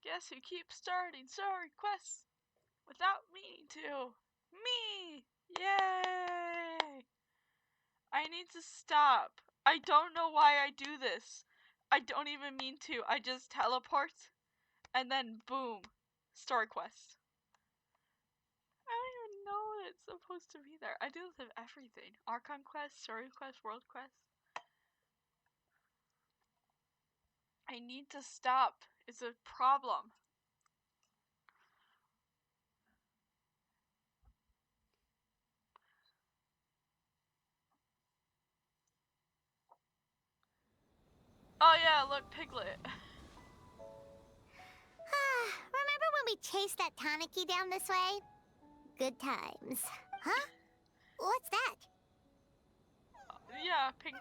Guess who keeps starting story quests without meaning to? Me! Yay! I need to stop. I don't know why I do this. I don't even mean to. I just teleport and then boom, story quest. I don't even know that it's supposed to be there. I do this with everything. Archon quest, story quest, world quest. I need to stop. It's a problem. Oh yeah, look, Piglet. Remember when we chased that Tanuki down this way? Good times. Huh? What's that? Yeah, pink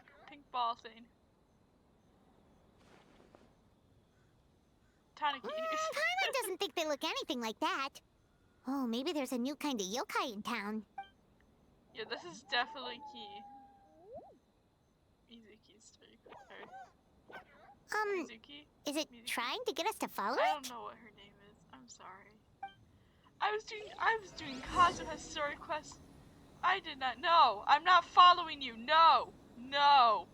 ball thing. Tanuki. Paimon doesn't think they look anything like that. Oh, maybe there's a new kind of yokai in town. Yeah, this is definitely key. Mizuki's story. Mizuki? Is it Mizuki? trying to get us to follow I it? don't know what her name is. I'm sorry. I was doing Kazuha's story quest. I did not know. I'm not following you. No. No.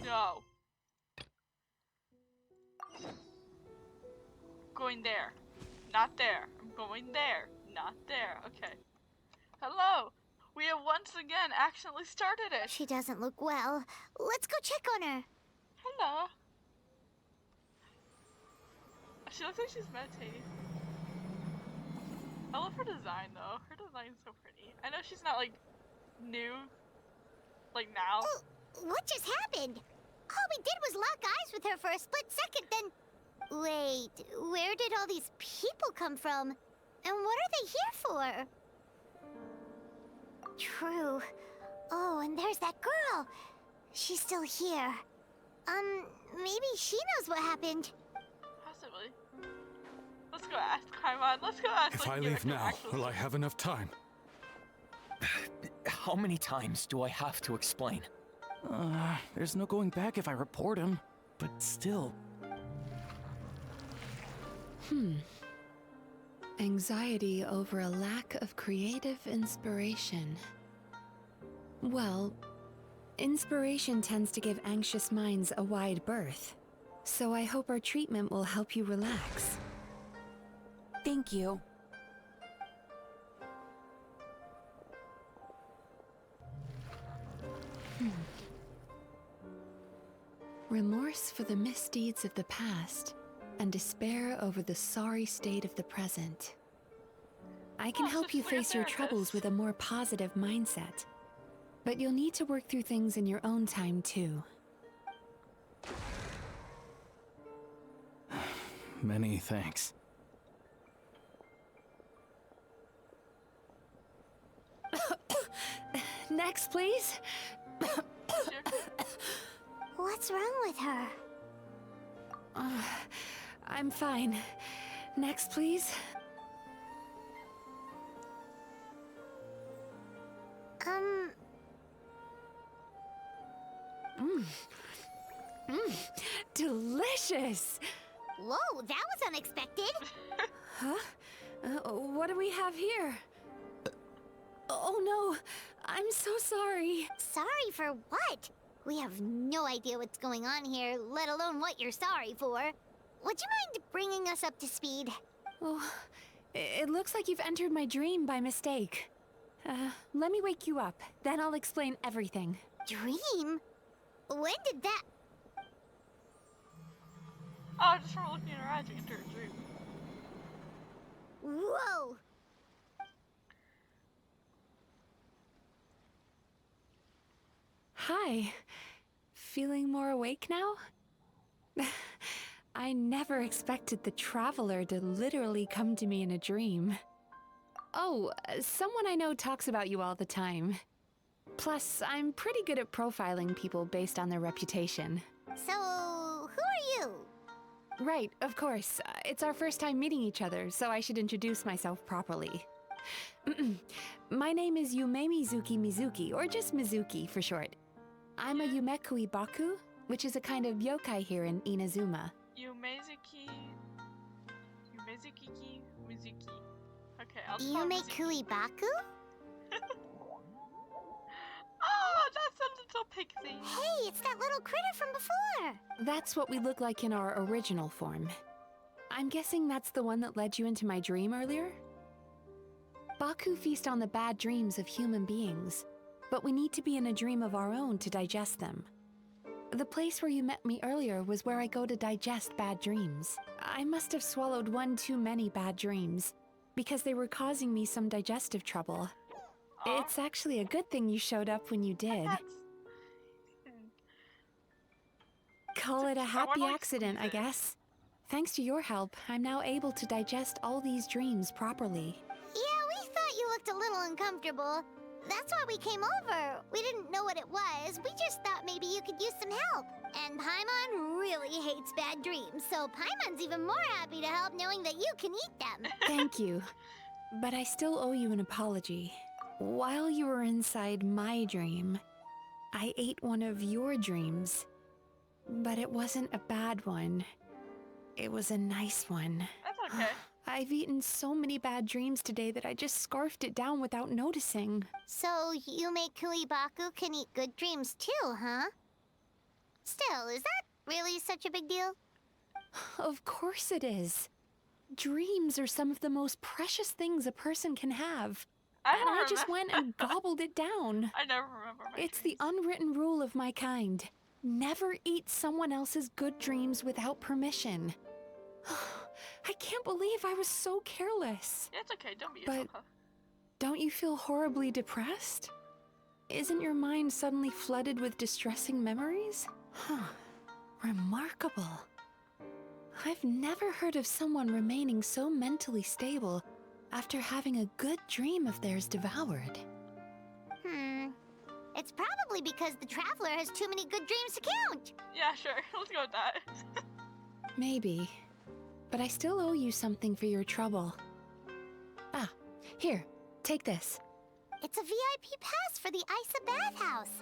No. Going there. Not there. I'm going there. Not there. Okay. Hello. We have once again accidentally started it. She doesn't look well. Let's go check on her. Hello. She looks like she's meditating. I love her design though. Her design is so pretty. I know she's not like new, like now. Oh, what just happened? All we did was lock eyes with her for a split second, then... Wait, where did all these people come from? And what are they here for? True. Oh, and there's that girl. She's still here. Maybe she knows what happened. Possibly. Let's go ask Paimon. Let's go ask. If like, I leave now, will I have enough time? How many times do I have to explain? There's no going back if I report him. But still... Anxiety over a lack of creative inspiration. Well, inspiration tends to give anxious minds a wide berth. So I hope our treatment will help you relax. Thank you. Remorse for the misdeeds of the past, and despair over the sorry state of the present. I can help you face your troubles with a more positive mindset. But you'll need to work through things in your own time, too. Many thanks. Next, please. What's wrong with her? I'm fine. Next, please. Delicious! Whoa, that was unexpected. Huh? What do we have here? Oh no, I'm so sorry. Sorry for what? We have no idea what's going on here, let alone what you're sorry for. Would you mind bringing us up to speed? Oh, it looks like you've entered my dream by mistake. Let me wake you up, then I'll explain everything. Dream? When did that... Oh, just from looking at her eyes, you enter a dream. Whoa! Hi. Feeling more awake now? I never expected the Traveler to literally come to me in a dream. Oh, someone I know talks about you all the time. Plus, I'm pretty good at profiling people based on their reputation. So, who are you? Right, of course. It's our first time meeting each other, so I should introduce myself properly. My name is Yumemizuki Mizuki, or just Mizuki for short. I'm a Yumekui Baku, which is a kind of yokai here in Inazuma. Yumemizuki. Mizuki. Okay, I'll call Yumemizuki Baku? Oh, that's a little pig thing. Hey, it's that little critter from before. That's what we look like in our original form. I'm guessing that's the one that led you into my dream earlier? Baku feast on the bad dreams of human beings, but we need to be in a dream of our own to digest them. The place where you met me earlier was where I go to digest bad dreams. I must have swallowed one too many bad dreams, because they were causing me some digestive trouble. Aw. It's actually a good thing you showed up when you did. Call it a happy accident, I guess. Thanks to your help, I'm now able to digest all these dreams properly. Yeah, we thought you looked a little uncomfortable. That's why we came over. We didn't know what it was. We just thought maybe you could use some help. And Paimon really hates bad dreams, so Paimon's even more happy to help knowing that you can eat them. Thank you. But I still owe you an apology. While you were inside my dream, I ate one of your dreams. But it wasn't a bad one. It was a nice one. That's okay. I've eaten so many bad dreams today that I just scarfed it down without noticing. So Yumemizuki Baku can eat good dreams too, huh? Still, is that really such a big deal? Of course it is. Dreams are some of the most precious things a person can have. And I just went and gobbled it down. I never remember my It's dreams. the unwritten rule of my kind. Never eat someone else's good dreams without permission. I can't believe I was so careless. Yeah, it's okay. Don't be But- yourself. Huh? Don't you feel horribly depressed? Isn't your mind suddenly flooded with distressing memories? Huh. Remarkable. I've never heard of someone remaining so mentally stable after having a good dream of theirs devoured. It's probably because the traveler has too many good dreams to count. Yeah, sure. Let's go with that. Maybe. But I still owe you something for your trouble. Ah, here, take this. It's a VIP pass for the Isa bathhouse.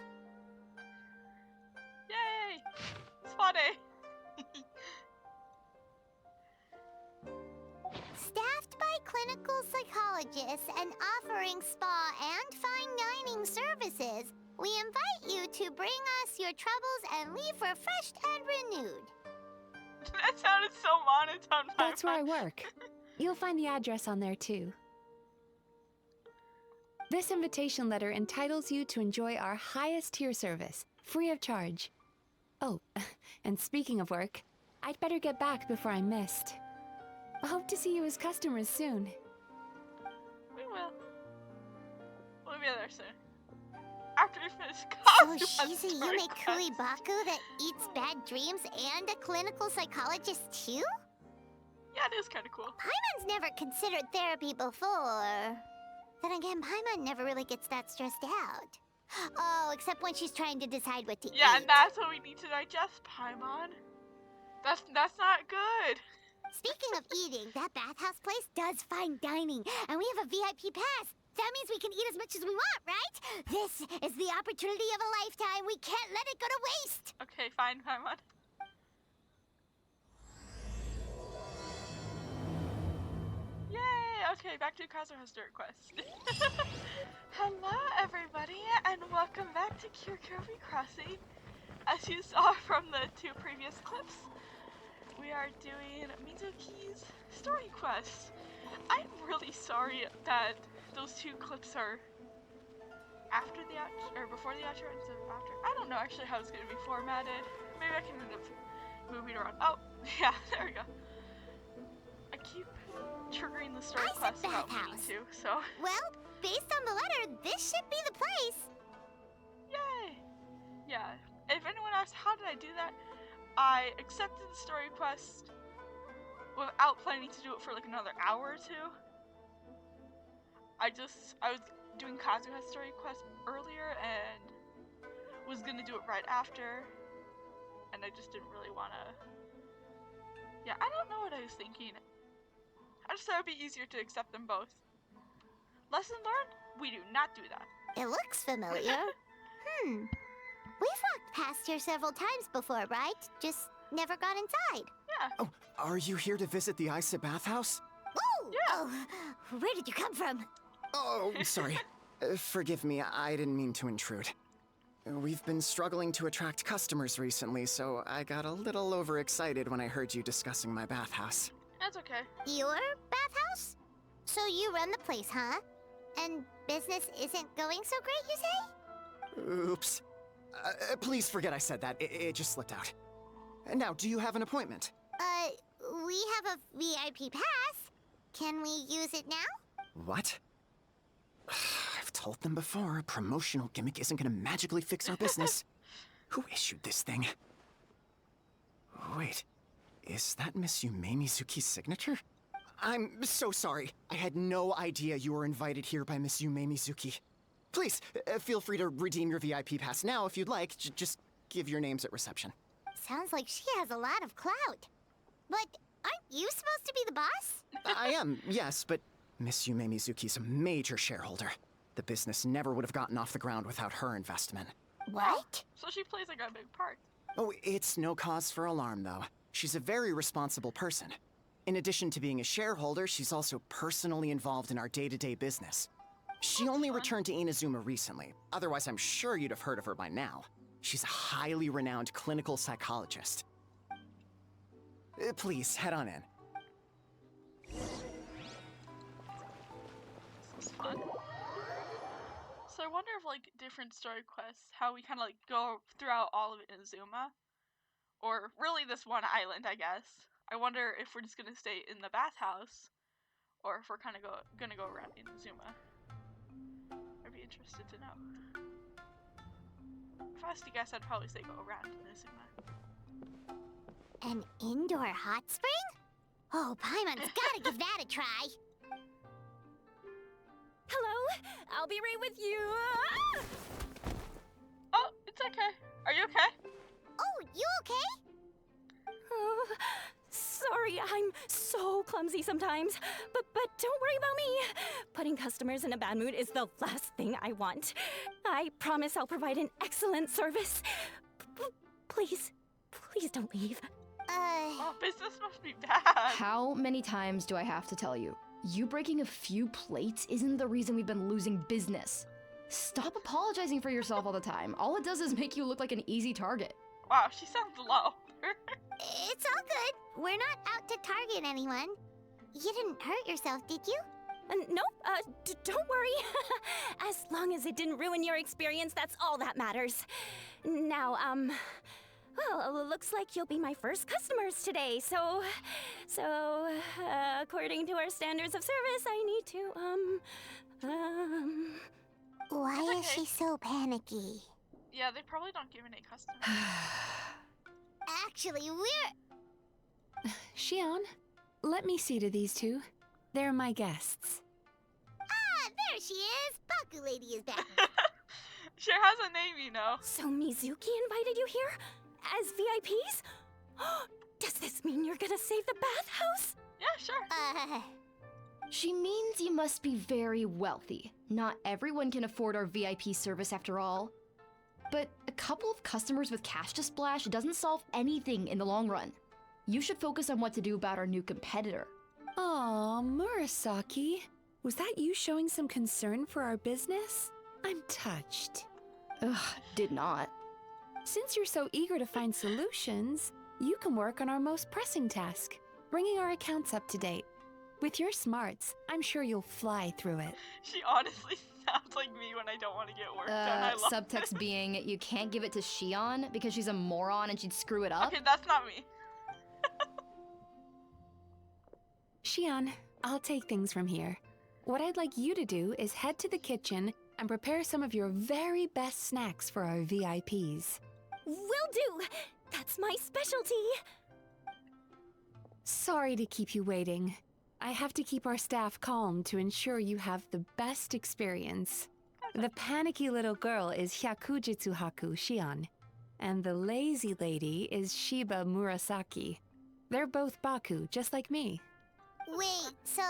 Yay! Spa day. Staffed by clinical psychologists and offering spa and fine dining services, we invite you to bring us your troubles and leave refreshed and renewed. That sounded so monotone. That's where I work. You'll find the address on there too. This invitation letter entitles you to enjoy our highest tier service, free of charge. Oh, and speaking of work, I'd better get back before I'm missed. I hope to see you as customers soon. We will. We'll be there soon. After we finish So costume she's a story Yumemizuki quest. Baku that eats bad dreams and a clinical psychologist too? Yeah, it is kind of cool. Paimon's never considered therapy before. Then again, Paimon never really gets that stressed out. Oh, except when she's trying to decide what to eat. Yeah, and that's what we need to digest, Paimon. That's not good. Speaking of eating, that bathhouse place does fine dining, and we have a VIP pass. That means we can eat as much as we want, right? This is the opportunity of a lifetime. We can't let it go to waste. Okay, fine, Paimon. Yay! Okay, back to Kazuha's dirt quest. Hello, everybody, and welcome back to Kirby Crossing. As you saw from the two previous clips, we are doing Mizuki's story quest. I'm really sorry that those two clips are after the outro, or before the outro instead of after. I don't know actually how it's going to be formatted. Maybe I can end up moving around. Oh, yeah, there we go. I keep triggering the story I said quest without meaning bathhouse. to, so Well, based on the letter, this should be the place. yay! Yeah, if anyone asks how did I do that, I accepted the story quest without planning to do it for like another hour or two. I was doing Kazuha's story quest earlier and was gonna do it right after, and I just didn't really wanna. Yeah, I don't know what I was thinking. I just thought it'd be easier to accept them both. Lesson learned? We do not do that. It looks familiar. We've walked past here several times before, right? Just never got inside. Yeah. Oh, Are you here to visit the Isa bathhouse? Woo! Oh, where did you come from? Oh, sorry. Forgive me, I didn't mean to intrude. We've been struggling to attract customers recently, so I got a little overexcited when I heard you discussing my bathhouse. That's okay. Your bathhouse? So you run the place, huh? And business isn't going so great, you say? Oops. Please forget I said that. It just slipped out. Now, do you have an appointment? We have a VIP pass. Can we use it now? What? I've told them before, a promotional gimmick isn't gonna magically fix our business. Who issued this thing? Wait, is that Miss Yumemizuki's signature? I'm so sorry. I had no idea you were invited here by Miss Yumemizuki. Please, feel free to redeem your VIP pass now if you'd like. Just give your names at reception. Sounds like she has a lot of clout. But aren't you supposed to be the boss? I am, yes, but Miss Yumemizuki's a major shareholder. The business never would have gotten off the ground without her investment. What? So she plays like a big part. Oh, it's no cause for alarm, though. She's a very responsible person. In addition to being a shareholder, she's also personally involved in our day-to-day business. She only returned to Inazuma recently. Otherwise, I'm sure you'd have heard of her by now. She's a highly renowned clinical psychologist. Please, head on in. This is fun. So I wonder if like different story quests, how we kind of like go throughout all of Inazuma, or really this one island, I guess. I wonder if we're just gonna stay in the bathhouse, or if we're kind of gonna go around Inazuma. I'd be interested to know. If I was to guess, I'd probably say go around Inazuma. An indoor hot spring? Oh, Paimon's gotta give that a try. Hello, I'll be right with you. Oh, it's okay. Are you okay? Oh, you okay? Oh, sorry, I'm so clumsy sometimes. But don't worry about me. Putting customers in a bad mood is the last thing I want. I promise I'll provide an excellent service. Please don't leave. Oh, business must be bad. How many times do I have to tell you? You breaking a few plates isn't the reason we've been losing business. Stop apologizing for yourself all the time. All it does is make you look like an easy target. Wow, she sounds low. It's all good. We're not out to target anyone. You didn't hurt yourself, did you? Nope, don't worry. As long as it didn't ruin your experience, that's all that matters. Now, well, looks like you'll be my first customers today, so, according to our standards of service, I need to, Why It's is okay. she so panicky? Yeah, they probably don't give any customers. Actually, we're... Shion, let me see to these two. They're my guests. Ah, there she is! Baku Lady is back. She has a name, you know. So Mizuki invited you here? As VIPs? Does this mean you're gonna save the bathhouse? Yeah, sure. She means you must be very wealthy. Not everyone can afford our VIP service after all. But a couple of customers with cash to splash doesn't solve anything in the long run. You should focus on what to do about our new competitor. Aw, Murasaki. Was that you showing some concern for our business? I'm touched. Ugh, did not. Since you're so eager to find solutions, you can work on our most pressing task, bringing our accounts up to date. With your smarts, I'm sure you'll fly through it. She honestly sounds like me when I don't want to get work done. I love Subtext it. being, you can't give it to Shion because she's a moron and she'd screw it up. Okay, that's not me. Shion, I'll take things from here. What I'd like you to do is head to the kitchen and prepare some of your very best snacks for our VIPs. Will do! That's my specialty! Sorry to keep you waiting. I have to keep our staff calm to ensure you have the best experience. The panicky little girl is Hyakujitsu Haku Shion, and the lazy lady is Shiba Murasaki. They're both Baku, just like me. Wait, so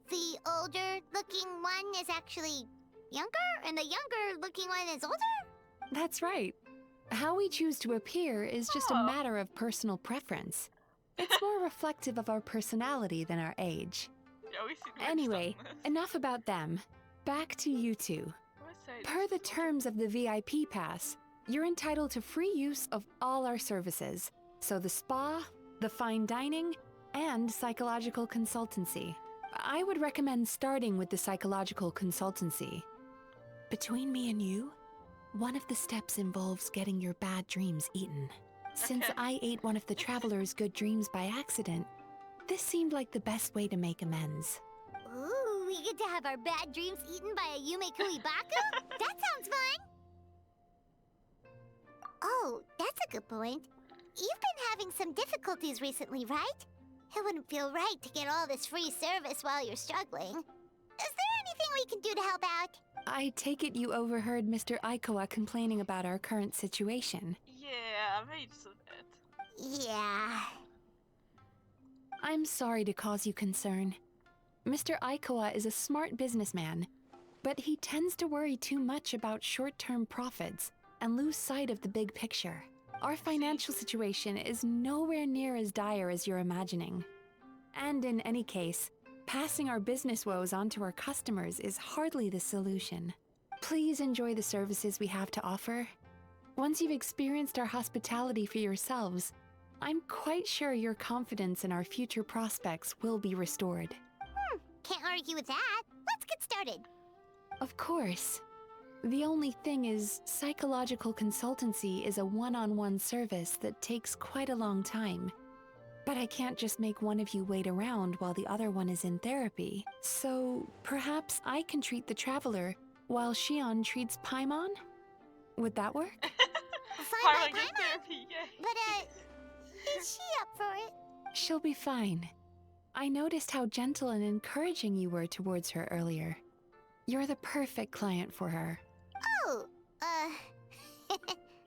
the older-looking one is actually younger, and the younger-looking one is older? That's right. How we choose to appear is just a Oh. matter of personal preference. It's more reflective of our personality than our age. Yeah, we seem to Anyway, enough about them. Back to you two. Per the terms of the VIP pass, you're entitled to free use of all our services. So the spa, the fine dining, and psychological consultancy. I would recommend starting with the psychological consultancy. Between me and you, one of the steps involves getting your bad dreams eaten. Since Okay. I ate one of the traveler's good dreams by accident, this seemed like the best way to make amends. Ooh, we get to have our bad dreams eaten by a Yumemizuki Baku? That sounds fun! Oh, that's a good point. You've been having some difficulties recently, right? It wouldn't feel right to get all this free service while you're struggling. Is there anything we can do to help out? I take it you overheard Mr. Aikawa complaining about our current situation. Yeah, maybe just a bit. Yeah. I'm sorry to cause you concern. Mr. Aikawa is a smart businessman, but he tends to worry too much about short-term profits and lose sight of the big picture. Our financial situation is nowhere near as dire as you're imagining. And in any case, passing our business woes on to our customers is hardly the solution. Please enjoy the services we have to offer. Once you've experienced our hospitality for yourselves, I'm quite sure your confidence in our future prospects will be restored. Can't argue with that. Let's get started. Of course. The only thing is, psychological consultancy is a one-on-one service that takes quite a long time. But I can't just make one of you wait around while the other one is in therapy. So perhaps I can treat the traveler while Shion treats Paimon? Would that work? Fine Paimon by gets Paimon. therapy, yay. But, is she up for it? She'll be fine. I noticed how gentle and encouraging you were towards her earlier. You're the perfect client for her. Oh,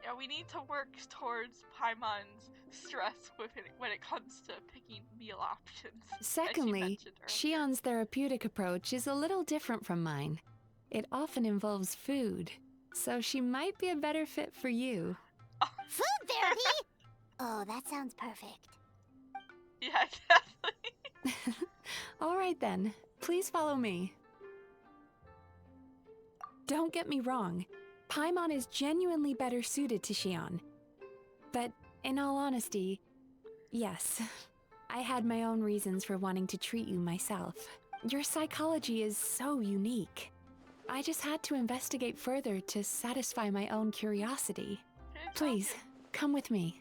Yeah, we need to work towards Paimon's stress when it comes to picking meal options. as she Secondly, mentioned earlier. Shion's therapeutic approach is a little different from mine. It often involves food, so she might be a better fit for you. food therapy? Oh, that sounds perfect. Yeah, exactly. All right then, please follow me. Don't get me wrong, Paimon is genuinely better suited to Shion. But in all honesty, yes, I had my own reasons for wanting to treat you myself. Your psychology is so unique. I just had to investigate further to satisfy my own curiosity. Okay, Please, come with me.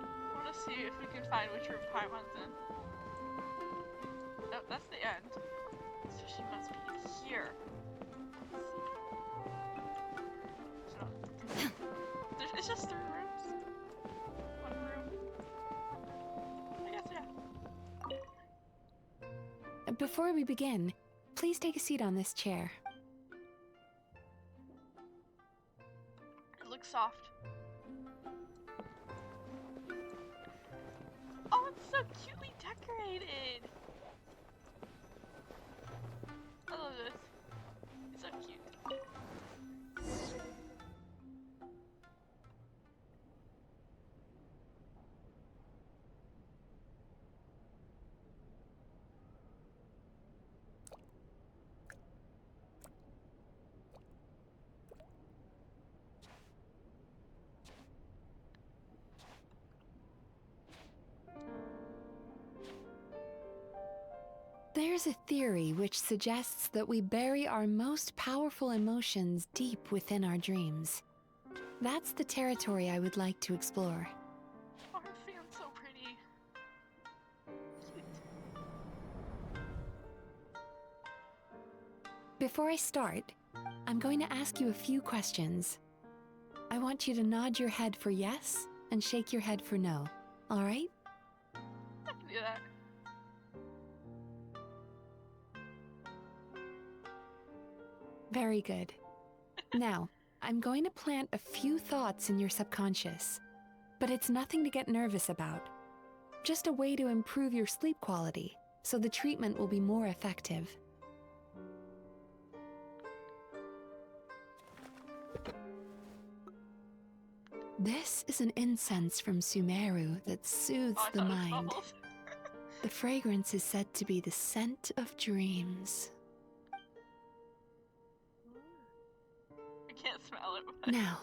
I want to see if we can find which room Paimon's in. Oh, that's the end. So she must be here. So, it's just 3 rooms. 1 room. I guess, yeah. Before we begin, please take a seat on this chair. It looks soft. Oh, it's so cutely decorated. I love this. It's so cute. There's a theory which suggests that we bury our most powerful emotions deep within our dreams. That's the territory I would like to explore. Oh, her fan's so pretty. Cute. Before I start, I'm going to ask you a few questions. I want you to nod your head for yes and shake your head for no, all right? I can do that. Very good. Now, I'm going to plant a few thoughts in your subconscious, but it's nothing to get nervous about. Just a way to improve your sleep quality, so the treatment will be more effective. This is an incense from Sumeru that soothes Oh, I the thought it was mind. bubbles. The fragrance is said to be the scent of dreams. I can't smell it. But... Now,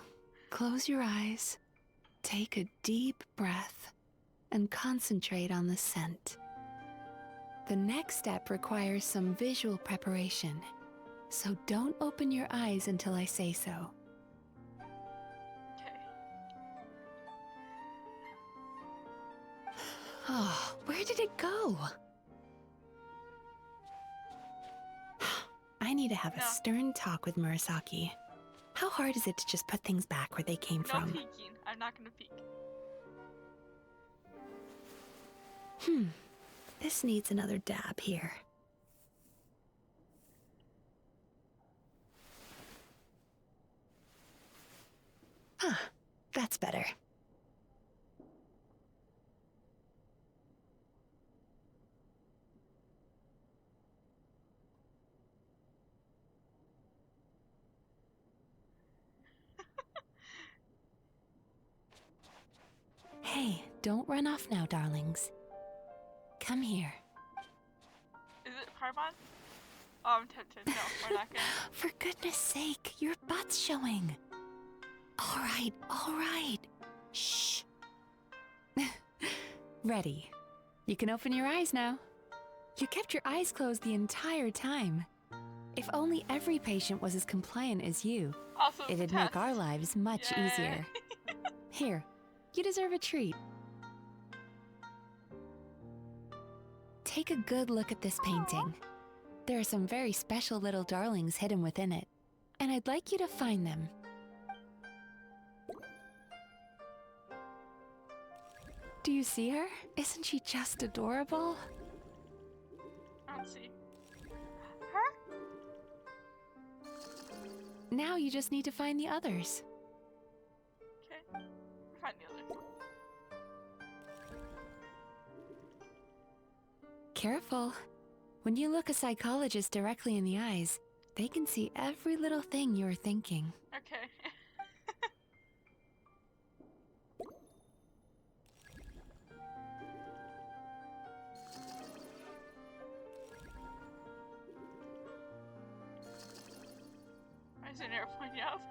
close your eyes, take a deep breath, and concentrate on the scent. The next step requires some visual preparation, so don't open your eyes until I say so. Okay. Oh, where did it go? I need to have a No. stern talk with Murasaki. How hard is it to just put things back where they came No from? peeking. I'm not gonna peek. This needs another dab here. Huh, that's better. Hey, don't run off now, darlings. Come here. Is it Paimon? Oh, I'm tempted. No, we're not gonna. For goodness sake, your butt's showing. All right. Shh. Ready. You can open your eyes now. You kept your eyes closed the entire time. If only every patient was as compliant as you, Also, it's a it'd make test. our lives much Yay. easier. Here, you deserve a treat. Take a good look at this painting. There are some very special little darlings hidden within it, and I'd like you to find them. Do you see her? Isn't she just adorable? I don't see. Her? Now you just need to find the others. Okay. Find the other. Careful. When you look a psychologist directly in the eyes, they can see every little thing you're thinking. Okay. Why is an airplane up?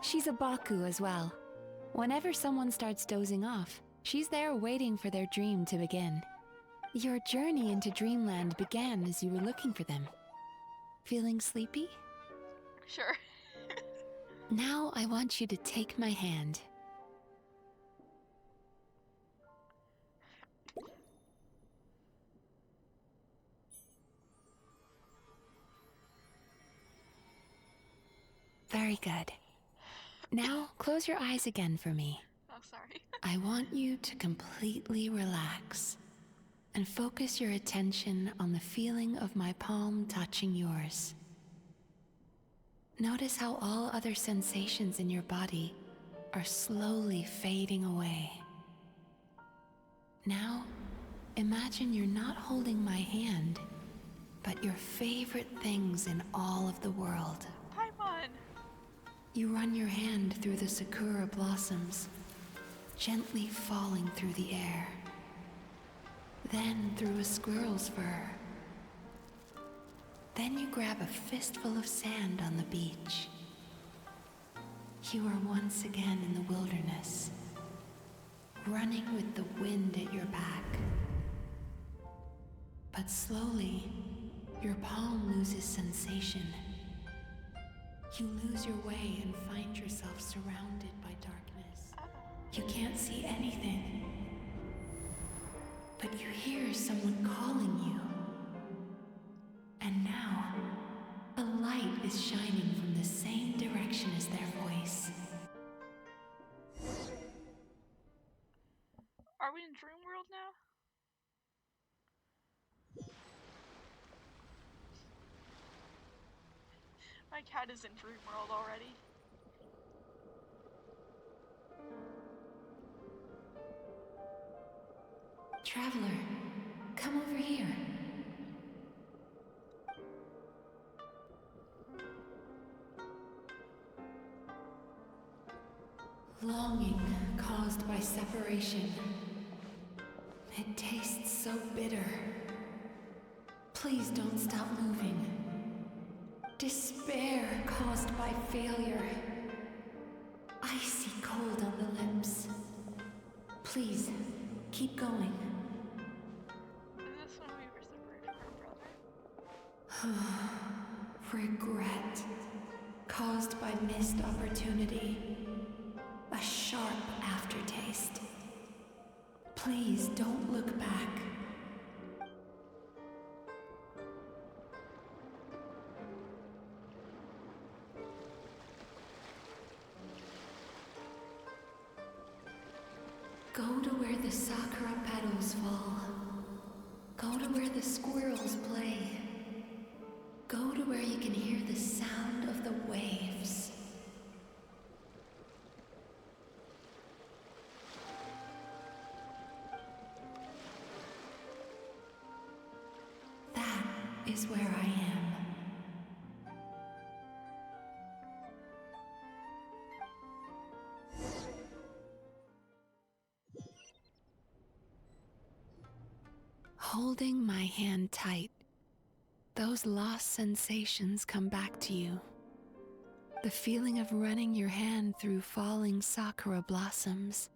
She's a Baku as well. Whenever someone starts dozing off, she's there waiting for their dream to begin. Your journey into Dreamland began as you were looking for them. Feeling sleepy? Sure. Now I want you to take my hand. Very good. Now close your eyes again for me. Oh, sorry. I want you to completely relax and focus your attention on the feeling of my palm touching yours. Notice how all other sensations in your body are slowly fading away. Now, imagine you're not holding my hand, but your favorite things in all of the world. Paimon! You run your hand through the sakura blossoms, gently falling through the air. Then through a squirrel's fur. Then you grab a fistful of sand on the beach. You are once again in the wilderness, running with the wind at your back. But slowly, your palm loses sensation. You lose your way and find yourself surrounded by darkness. You can't see anything. But you hear someone calling you. And now, a light is shining from the same direction as their voice. Are we in Dream World now? My cat is in Dream World already. Traveler, come over here. Longing caused by separation. It tastes so bitter. Please don't stop moving. Despair caused by failure. Icy cold on the lips. Please, keep going. Is this when we were separated from our brother? Regret caused by missed opportunity. A sharp aftertaste. Please don't look back. Go to where the sakura petals fall. Go to where the squirrels play. Go to where you can hear the sound of the waves. That is where I am. Holding my hand tight, those lost sensations come back to you. The feeling of running your hand through falling sakura blossoms,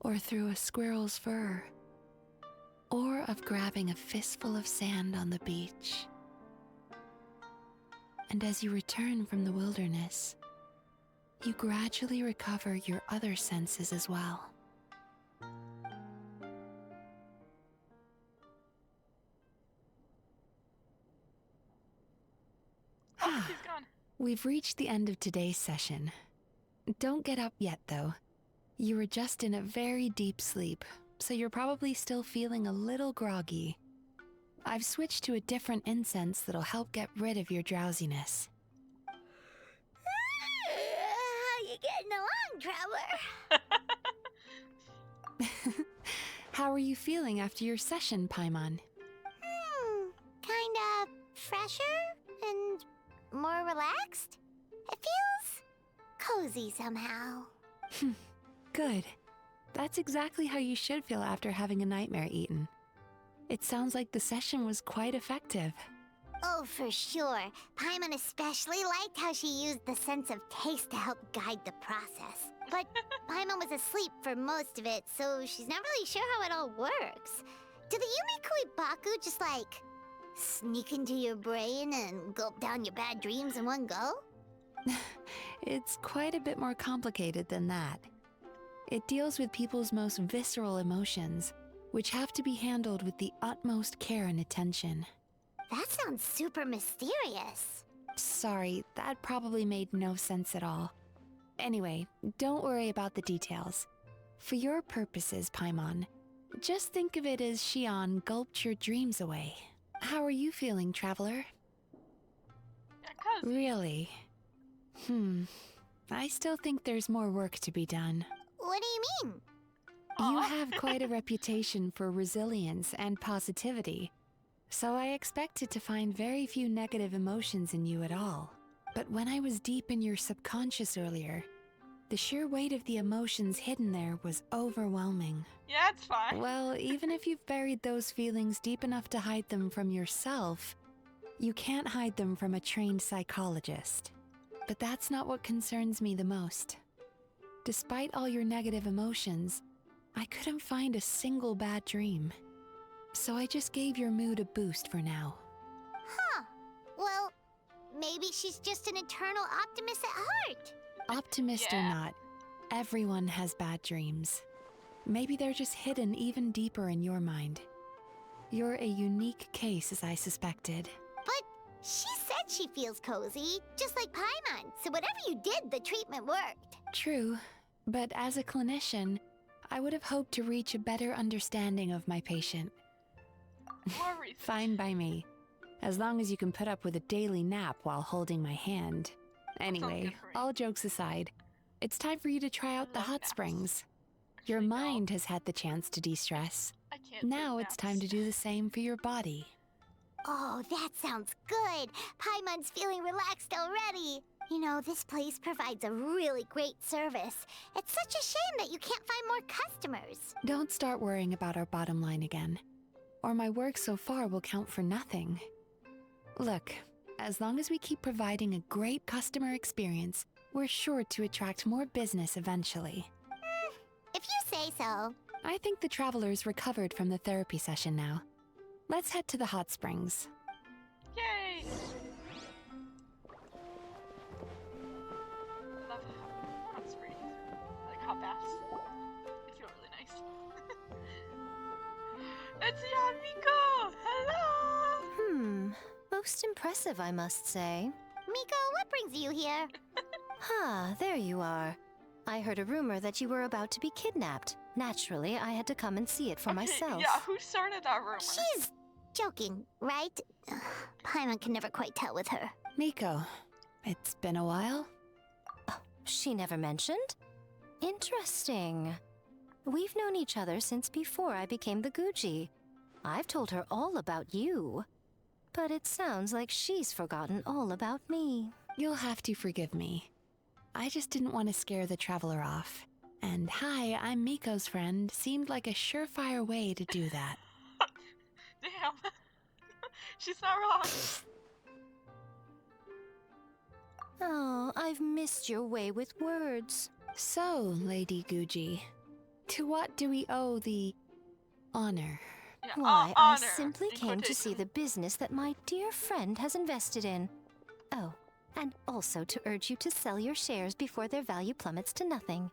or through a squirrel's fur, or of grabbing a fistful of sand on the beach. And as you return from the wilderness, you gradually recover your other senses as well. Oh, he's gone. We've reached the end of today's session. Don't get up yet, though. You were just in a very deep sleep, so you're probably still feeling a little groggy. I've switched to a different incense that'll help get rid of your drowsiness. How you getting along, Traveler? How are you feeling after your session, Paimon? Kinda fresher and more relaxed. It feels cozy somehow. Good. That's exactly how you should feel after having a nightmare eaten. It sounds like the session was quite effective. Oh, for sure. Paimon especially liked how she used the sense of taste to help guide the process. But Paimon was asleep for most of it, so she's not really sure how it all works. Do the Yumikui Baku just like sneak into your brain and gulp down your bad dreams in one go? It's quite a bit more complicated than that. It deals with people's most visceral emotions, which have to be handled with the utmost care and attention. That sounds super mysterious. Sorry, that probably made no sense at all. Anyway, don't worry about the details. For your purposes, Paimon, just think of it as Shion gulped your dreams away. How are you feeling, Traveler? Yeah, cozy. Really? I still think there's more work to be done. What do you mean? You Aw. have quite a reputation for resilience and positivity, so I expected to find very few negative emotions in you at all. But when I was deep in your subconscious earlier, the sheer weight of the emotions hidden there was overwhelming. Yeah, it's fine. Well, even if you've buried those feelings deep enough to hide them from yourself, you can't hide them from a trained psychologist. But that's not what concerns me the most. Despite all your negative emotions, I couldn't find a single bad dream. So I just gave your mood a boost for now. Huh. Well, maybe she's just an eternal optimist at heart. Optimist or Yeah. not, everyone has bad dreams. Maybe they're just hidden even deeper in your mind. You're a unique case, as I suspected. But she said she feels cozy, just like Paimon. So whatever you did, the treatment worked. True, but as a clinician, I would have hoped to reach a better understanding of my patient. More research. Fine by me, as long as you can put up with a daily nap while holding my hand. Anyway, good for me. all jokes aside, it's time for you to try out the love hot naps. springs. Your Actually, no, mind has had the chance to de-stress. I can't Now take it's time to naps. do the same for your body. Oh, that sounds good. Paimon's feeling relaxed already. You know, this place provides a really great service. It's such a shame that you can't find more customers. Don't start worrying about our bottom line again, or my work so far will count for nothing. Look, as long as we keep providing a great customer experience, we're sure to attract more business eventually. If you say so. I think the travelers recovered from the therapy session now. Let's head to the hot springs. Yay! Love hot springs. I like hot baths. They feel really nice. It's Yumiko! Hello! Most impressive, I must say. Miko, what brings you here? There you are. I heard a rumor that you were about to be kidnapped. Naturally, I had to come and see it for myself. Yeah, who started that rumor? She's joking, right? Paimon can never quite tell with her. Miko, it's been a while. She never mentioned? Interesting. We've known each other since before I became the Guji. I've told her all about you. But it sounds like she's forgotten all about me. You'll have to forgive me. I just didn't want to scare the traveler off. And hi, I'm Miko's friend seemed like a surefire way to do that. Damn. She's not wrong. Oh, I've missed your way with words. So, Lady Guji, to what do we owe the honor? Yeah, Why, I honor, simply in came to see quotation. the business that my dear friend has invested in. Oh, and also to urge you to sell your shares before their value plummets to nothing.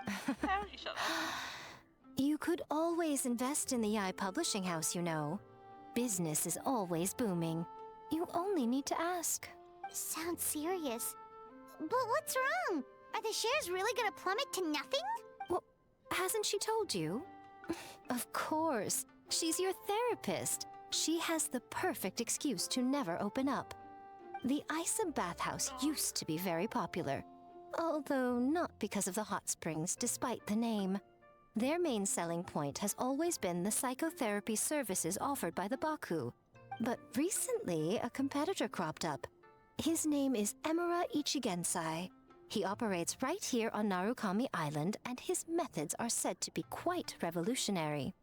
How you shut up? You could always invest in the Eye Publishing House, you know. Business is always booming. You only need to ask. Sounds serious. But what's wrong? Are the shares really gonna plummet to nothing? Well, hasn't she told you? Of course. She's your therapist. She has the perfect excuse to never open up. The Isa bathhouse used to be very popular, although not because of the hot springs, despite the name. Their main selling point has always been the psychotherapy services offered by the Baku. But recently, a competitor cropped up. His name is Emura Ichigensai. He operates right here on Narukami Island, and his methods are said to be quite revolutionary.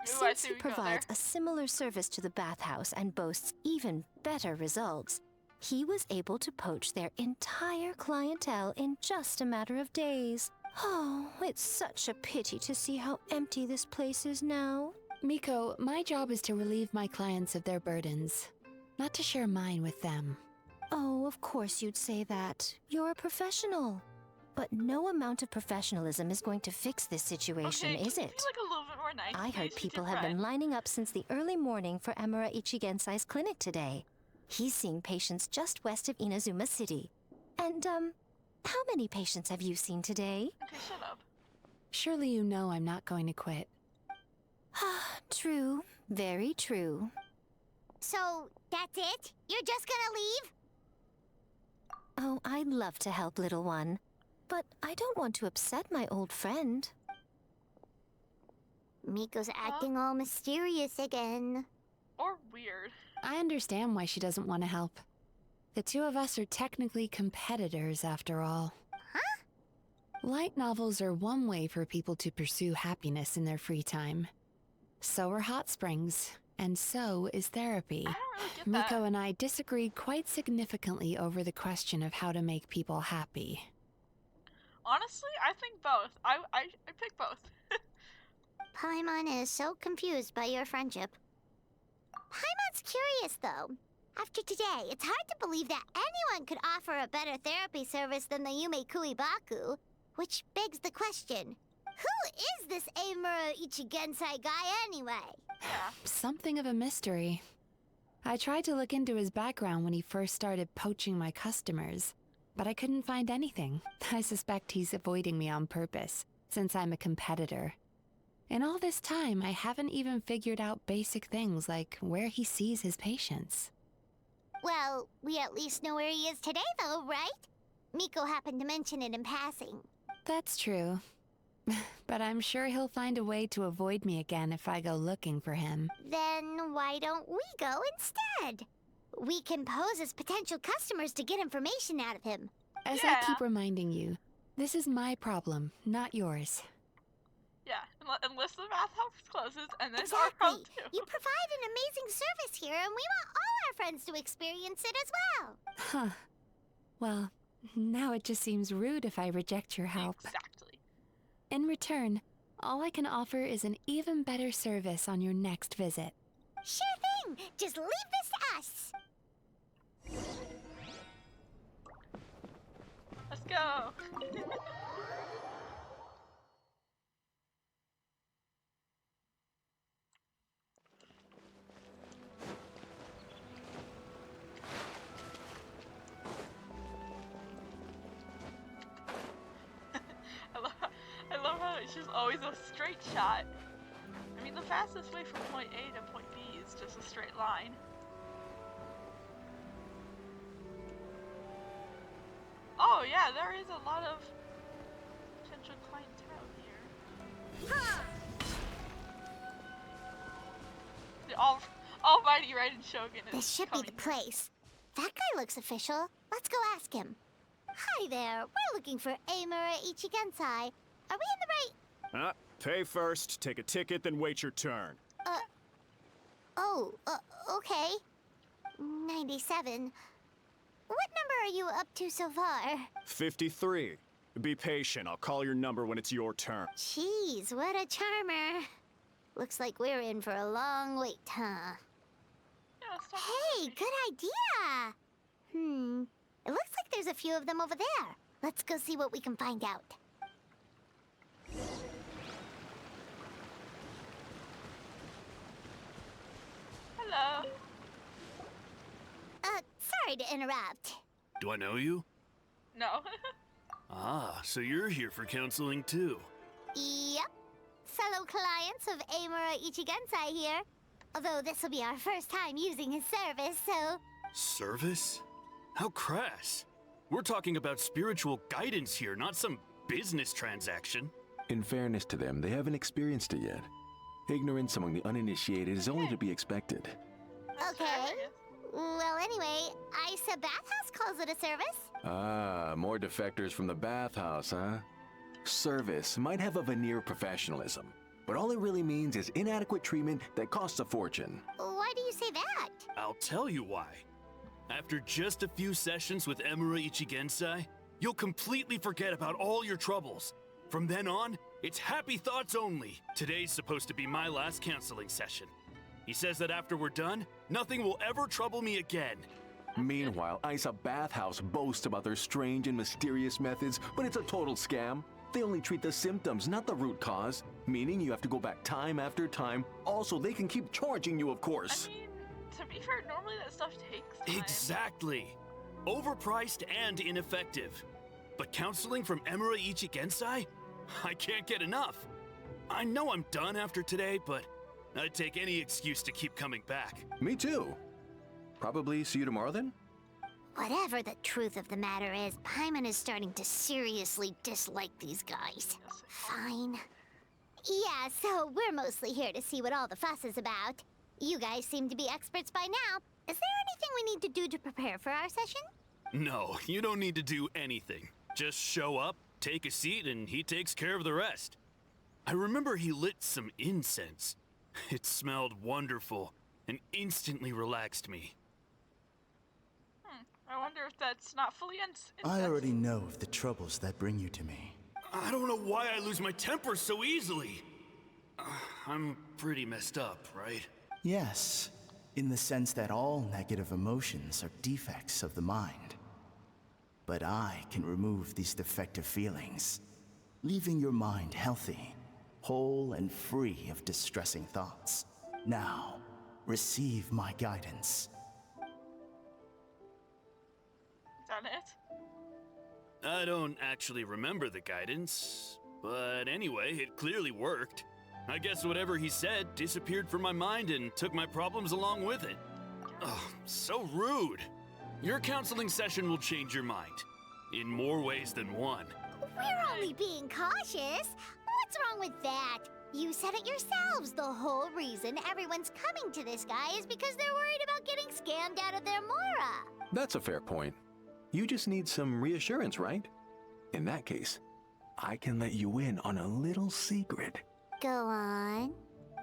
Ooh, I Since see he we go provides there. a similar service to the bathhouse and boasts even better results, he was able to poach their entire clientele in just a matter of days. Oh, it's such a pity to see how empty this place is now. Miko, my job is to relieve my clients of their burdens, not to share mine with them. Oh, of course you'd say that. You're a professional. But no amount of professionalism is going to fix this situation, Okay, is can you it? be like a little bit more nice, I heard please? people She's your have been friend. lining up since the early morning for Emura Ichigensai's clinic today. He's seeing patients just west of Inazuma City. And, how many patients have you seen today? Okay, shut up. Surely you know I'm not going to quit. True. Very true. So, that's it? You're just gonna leave? Oh, I'd love to help, little one. But I don't want to upset my old friend. Miko's acting all mysterious again. Or weird. I understand why she doesn't want to help. The two of us are technically competitors, after all. Huh? Light novels are one way for people to pursue happiness in their free time. So are hot springs, and so is therapy. I don't really get that. Miko and I disagreed quite significantly over the question of how to make people happy. Honestly, I think both. I pick both. Paimon is so confused by your friendship. Paimon's curious, though. After today, it's hard to believe that anyone could offer a better therapy service than the Yumei Baku, which begs the question, who is this Emura Ichigensai guy anyway? Yeah. Something of a mystery. I tried to look into his background when he first started poaching my customers, but I couldn't find anything. I suspect he's avoiding me on purpose, since I'm a competitor. In all this time, I haven't even figured out basic things like where he sees his patients. Well, we at least know where he is today, though, right? Miko happened to mention it in passing. That's true. But I'm sure he'll find a way to avoid me again if I go looking for him. Then why don't we go instead? we can pose as potential customers to get information out of him. As Yeah. I keep reminding you, this is my problem, not yours. Yeah, unless the bathhouse closes, and then our Exactly. problem too. You provide an amazing service here, and we want all our friends to experience it as well. Huh. Well, now it just seems rude if I reject your help. Exactly. In return, all I can offer is an even better service on your next visit. Sure thing. Just leave this to us. Let's go. I love how it's just always a straight shot. I mean, the fastest way from point A to point B is just a straight line. Oh yeah, there is a lot of potential clientele here. The almighty Raiden Shogun is This should be the coming. place. That guy looks official. Let's go ask him. Hi there. We're looking for Amura Ichigensai. Are we in the right... Pay first, take a ticket, then wait your turn. Okay. 97. What number are you up to so far? 53. Be patient, I'll call your number when it's your turn. Jeez, what a charmer. Looks like we're in for a long wait, huh? Yeah, let's talk Hey, good idea! It looks like there's a few of them over there. Let's go see what we can find out. Hello. Sorry to interrupt. Do I know you? No. Ah, so you're here for counseling too. Yep. Fellow clients of Amura Ichigensai here. Although this will be our first time using his service, so... Service? How crass. We're talking about spiritual guidance here, not some business transaction. In fairness to them, they haven't experienced it yet. Ignorance among the uninitiated is only to be expected. Okay. Well, anyway, Isa Bathhouse calls it a service. Ah, more defectors from the bathhouse, huh? Service might have a veneer of professionalism, but all it really means is inadequate treatment that costs a fortune. Why do you say that? I'll tell you why. After just a few sessions with Emura Ichigensai, you'll completely forget about all your troubles. From then on, it's happy thoughts only. Today's supposed to be my last counseling session. He says that after we're done, nothing will ever trouble me again. Meanwhile, Isa Bathhouse boasts about their strange and mysterious methods, but it's a total scam. They only treat the symptoms, not the root cause, meaning you have to go back time after time. Also, they can keep charging you, of course. I mean, to be fair, normally that stuff takes time. Exactly. Overpriced and ineffective. But counseling from Emura Ichigensai? I can't get enough. I know I'm done after today, but I'd take any excuse to keep coming back. Me too. Probably see you tomorrow then? Whatever the truth of the matter is, Paimon is starting to seriously dislike these guys. Fine. Yeah, so we're mostly here to see what all the fuss is about. You guys seem to be experts by now. Is there anything we need to do to prepare for our session? No, you don't need to do anything. Just show up, take a seat, and he takes care of the rest. I remember he lit some incense. It smelled wonderful and instantly relaxed me. I wonder if that's not fully I already know of the troubles that bring you to me. I don't know why I lose my temper so easily. I'm pretty messed up, right? Yes, in the sense that all negative emotions are defects of the mind. But I can remove these defective feelings, leaving your mind healthy, whole and free of distressing thoughts. Now, receive my guidance. Is that it? I don't actually remember the guidance, but anyway, it clearly worked. I guess whatever he said disappeared from my mind and took my problems along with it. Oh, so rude. Your counseling session will change your mind, in more ways than one. We're only being cautious. What's wrong with that? You said it yourselves. The whole reason everyone's coming to this guy is because they're worried about getting scammed out of their Mora. That's a fair point. You just need some reassurance, right? In that case, I can let you in on a little secret. Go on.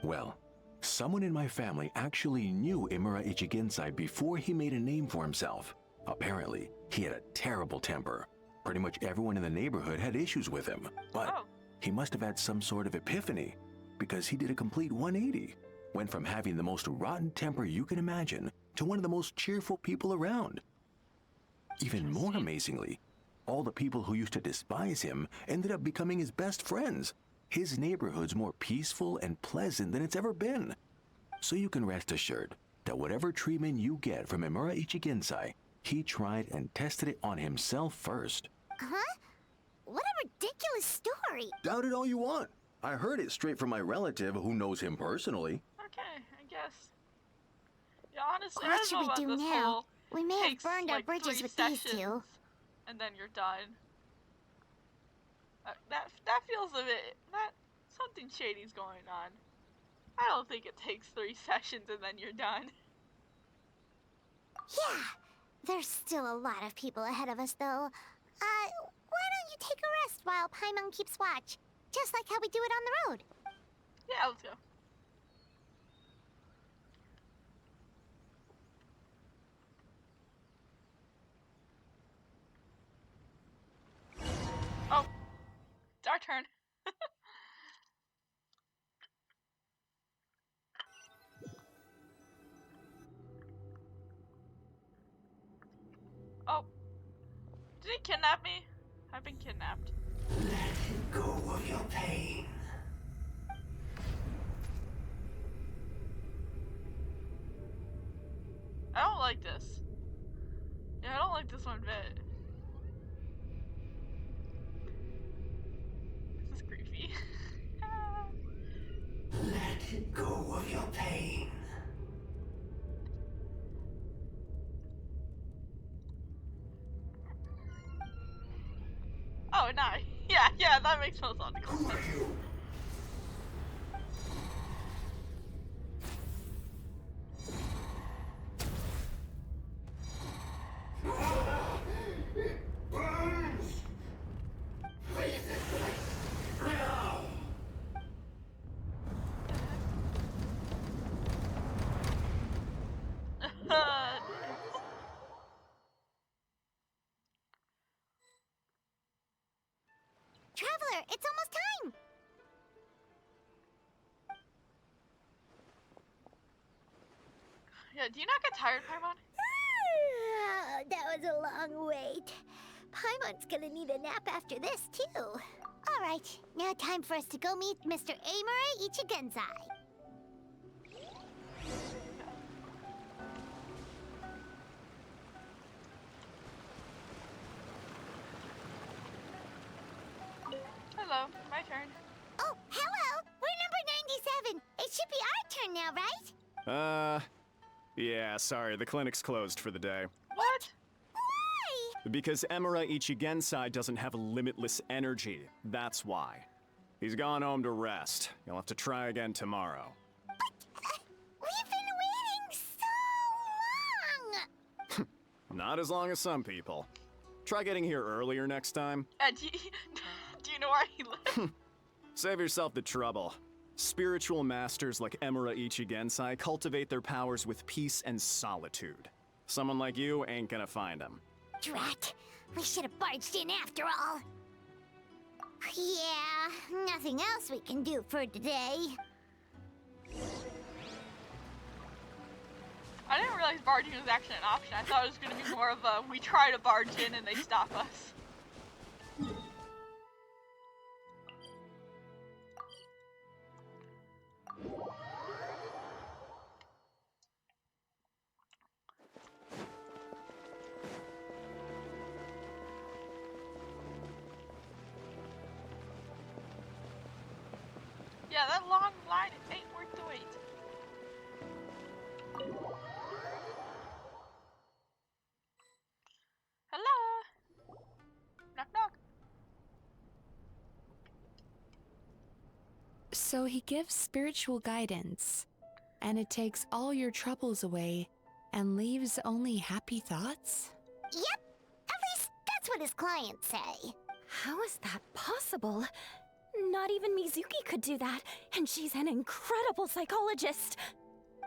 Well, someone in my family actually knew Imura Ichigensai before he made a name for himself. Apparently, he had a terrible temper. Pretty much everyone in the neighborhood had issues with him. But he must have had some sort of epiphany, because he did a complete 180. Went from having the most rotten temper you can imagine to one of the most cheerful people around. Even more amazingly, all the people who used to despise him ended up becoming his best friends. His neighborhood's more peaceful and pleasant than it's ever been. So you can rest assured that whatever treatment you get from Imura Ichigensai, he tried and tested it on himself first. Huh? What a ridiculous story. Doubt it all you want. I heard it straight from my relative who knows him personally. Okay, I guess. Yeah, honestly, What I should don't know we about do this now? whole We may have takes, burned our like, bridges 3 with these sessions, two. and then you're done. That feels a bit... something shady's going on. I don't think it takes 3 sessions and then you're done. Yeah. There's still a lot of people ahead of us, though. Why don't you take a rest while Paimon keeps watch? Just like how we do it on the road. Yeah, let's go. Oh, it's our turn. Oh, did he kidnap me? I've been kidnapped. Let go of your pain. I don't like this. Yeah, I don't like this one bit. This is creepy. Let go of your pain. Oh, no. Yeah, that makes no sense. Who are you? It burns! Breathe it now! Traveler, it's almost time! Yeah, do you not get tired, Paimon? That was a long wait. Paimon's gonna need a nap after this, too. Alright, now time for us to go meet Mr. Imura Ichigensai. Hello, my turn. Oh, hello! We're number 97! It should be our turn now, right? Yeah, sorry, the clinic's closed for the day. What? Why? Because Emura Ichigensai doesn't have limitless energy, that's why. He's gone home to rest. You'll have to try again tomorrow. But, we've been waiting so long! Not as long as some people. Try getting here earlier next time. Do you know where he lives? Save yourself the trouble. Spiritual masters like Emura Ichigensai cultivate their powers with peace and solitude. Someone like you ain't gonna find them. Drat! We should have barged in after all. Yeah, nothing else we can do for today. I didn't realize barging was actually an option. I thought it was going to be more of a, we try to barge in and they stop us. Yeah, that long line ain't worth the wait. Hello? Knock knock. So he gives spiritual guidance, and it takes all your troubles away and leaves only happy thoughts? Yep, at least that's what his clients say. How is that possible? Not even Mizuki could do that, and she's an incredible psychologist.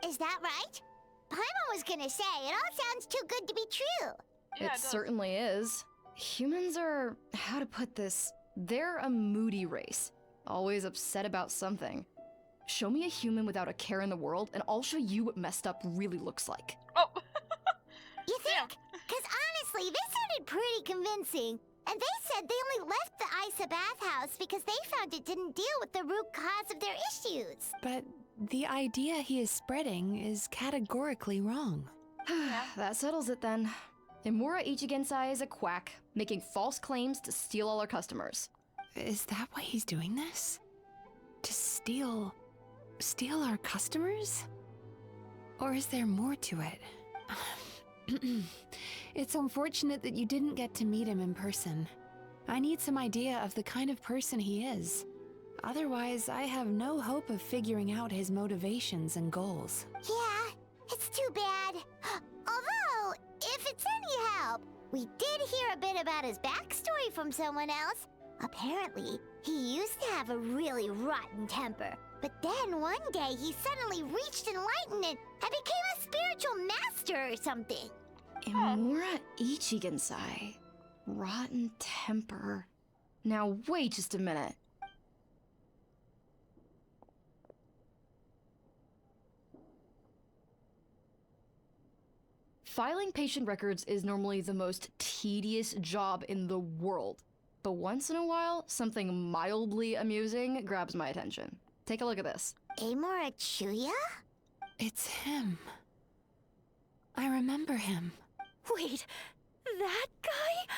Is that right? Paimon was gonna say, it all sounds too good to be true. Yeah, It certainly is. Humans are, how to put this, they're a moody race. Always upset about something. Show me a human without a care in the world, and I'll show you what messed up really looks like. Oh. You think? Because honestly, this sounded pretty convincing. And they said they only left the Isa bathhouse because they found it didn't deal with the root cause of their issues. But the idea he is spreading is categorically wrong. That settles it then. Imura Ichigensai is a quack, making false claims to steal all our customers. Is that why he's doing this? To steal our customers? Or is there more to it? It's unfortunate that you didn't get to meet him in person. I need some idea of the kind of person he is. Otherwise, I have no hope of figuring out his motivations and goals. Yeah, it's too bad. Although, if it's any help, we did hear a bit about his backstory from someone else. Apparently, he used to have a really rotten temper. But then one day he suddenly reached enlightenment and became a spiritual master or something. Imura Ichigensai. Rotten temper. Now wait just a minute. Filing patient records is normally the most tedious job in the world. But once in a while, something mildly amusing grabs my attention. Take a look at this. Amora Chuya? It's him. I remember him. Wait, that guy?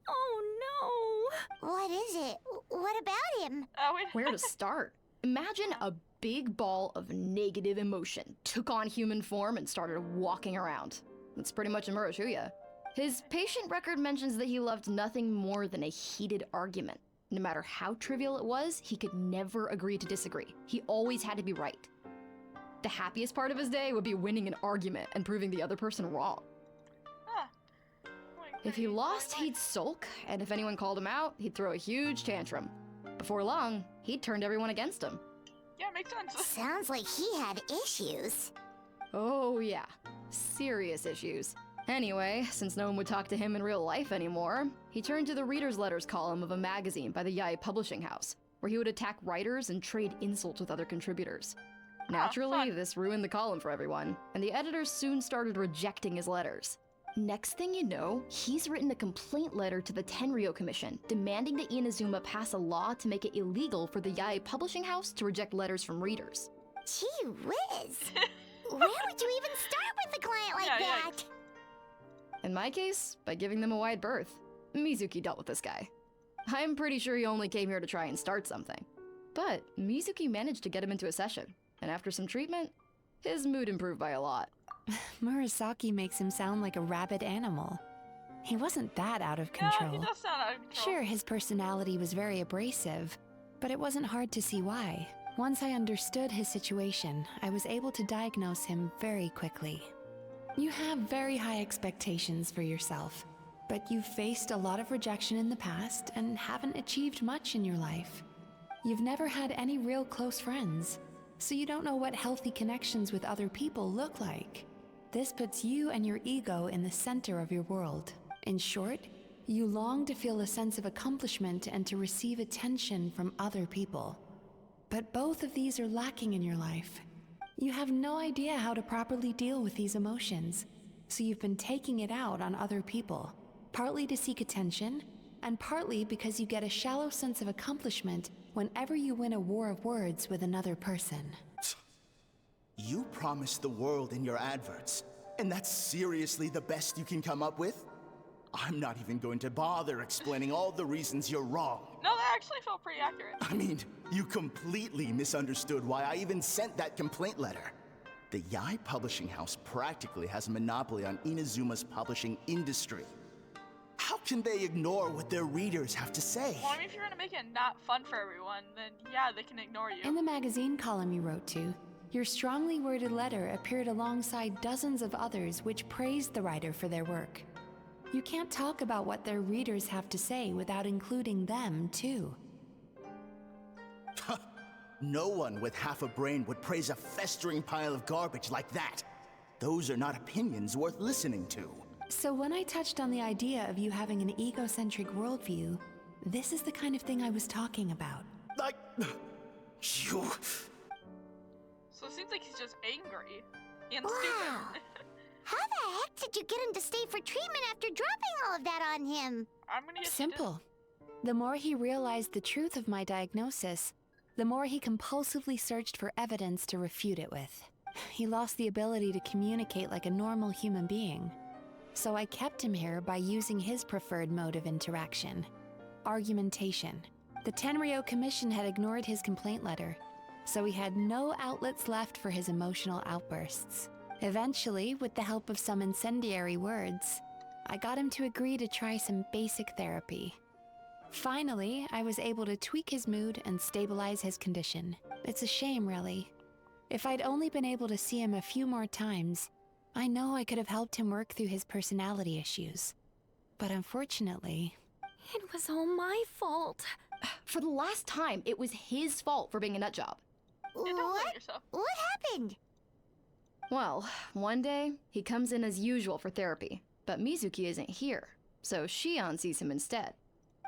Oh no! What is it? What about him? Where to start? Imagine a big ball of negative emotion took on human form and started walking around. That's pretty much Imura Chuya. His patient record mentions that he loved nothing more than a heated argument. No matter how trivial it was, he could never agree to disagree. He always had to be right. The happiest part of his day would be winning an argument and proving the other person wrong. If he lost, he'd sulk, and if anyone called him out, he'd throw a huge tantrum. Before long, he'd turned everyone against him. Yeah, makes sense. Sounds like he had issues. Oh yeah, serious issues. Anyway, since no one would talk to him in real life anymore, he turned to the reader's letters column of a magazine by the Yae Publishing House, where he would attack writers and trade insults with other contributors. Naturally, this ruined the column for everyone, and the editors soon started rejecting his letters. Next thing you know, he's written a complaint letter to the Tenryo Commission, demanding that Inazuma pass a law to make it illegal for the Yae Publishing House to reject letters from readers. Gee whiz! Where would you even start with a client like that? In my case, by giving them a wide berth. Mizuki dealt with this guy. I'm pretty sure he only came here to try and start something. But Mizuki managed to get him into a session, and after some treatment, his mood improved by a lot. Murasaki makes him sound like a rabid animal. He wasn't that out of control. Yeah, he does sound out of control. Sure, his personality was very abrasive, but it wasn't hard to see why. Once I understood his situation, I was able to diagnose him very quickly. You have very high expectations for yourself, but you've faced a lot of rejection in the past and haven't achieved much in your life. You've never had any real close friends, so you don't know what healthy connections with other people look like. This puts you and your ego in the center of your world. In short, you long to feel a sense of accomplishment and to receive attention from other people. But both of these are lacking in your life. You have no idea how to properly deal with these emotions, so you've been taking it out on other people, partly to seek attention, and partly because you get a shallow sense of accomplishment whenever you win a war of words with another person. You promised the world in your adverts, and that's seriously the best you can come up with? I'm not even going to bother explaining all the reasons you're wrong. No, that actually felt pretty accurate. I mean, you completely misunderstood why I even sent that complaint letter. The Yae Publishing House practically has a monopoly on Inazuma's publishing industry. How can they ignore what their readers have to say? Well, I mean, if you're gonna make it not fun for everyone, then yeah, they can ignore you. In the magazine column you wrote to, your strongly worded letter appeared alongside dozens of others which praised the writer for their work. You can't talk about what their readers have to say without including them, too. No one with half a brain would praise a festering pile of garbage like that. Those are not opinions worth listening to. So when I touched on the idea of you having an egocentric worldview, this is the kind of thing I was talking about. Like... you... So it seems like he's just angry and Wow. stupid. How the heck did you get him to stay for treatment after dropping all of that on him? I'm gonna get Simple. The more he realized the truth of my diagnosis, the more he compulsively searched for evidence to refute it with. He lost the ability to communicate like a normal human being. So I kept him here by using his preferred mode of interaction: argumentation. The Tenryo Commission had ignored his complaint letter, so he had no outlets left for his emotional outbursts. Eventually, with the help of some incendiary words, I got him to agree to try some basic therapy. Finally, I was able to tweak his mood and stabilize his condition. It's a shame, really. If I'd only been able to see him a few more times, I know I could have helped him work through his personality issues. But unfortunately... It was all my fault. For the last time, it was his fault for being a nut job. What happened? Well, one day, he comes in as usual for therapy, but Mizuki isn't here, so Shion sees him instead.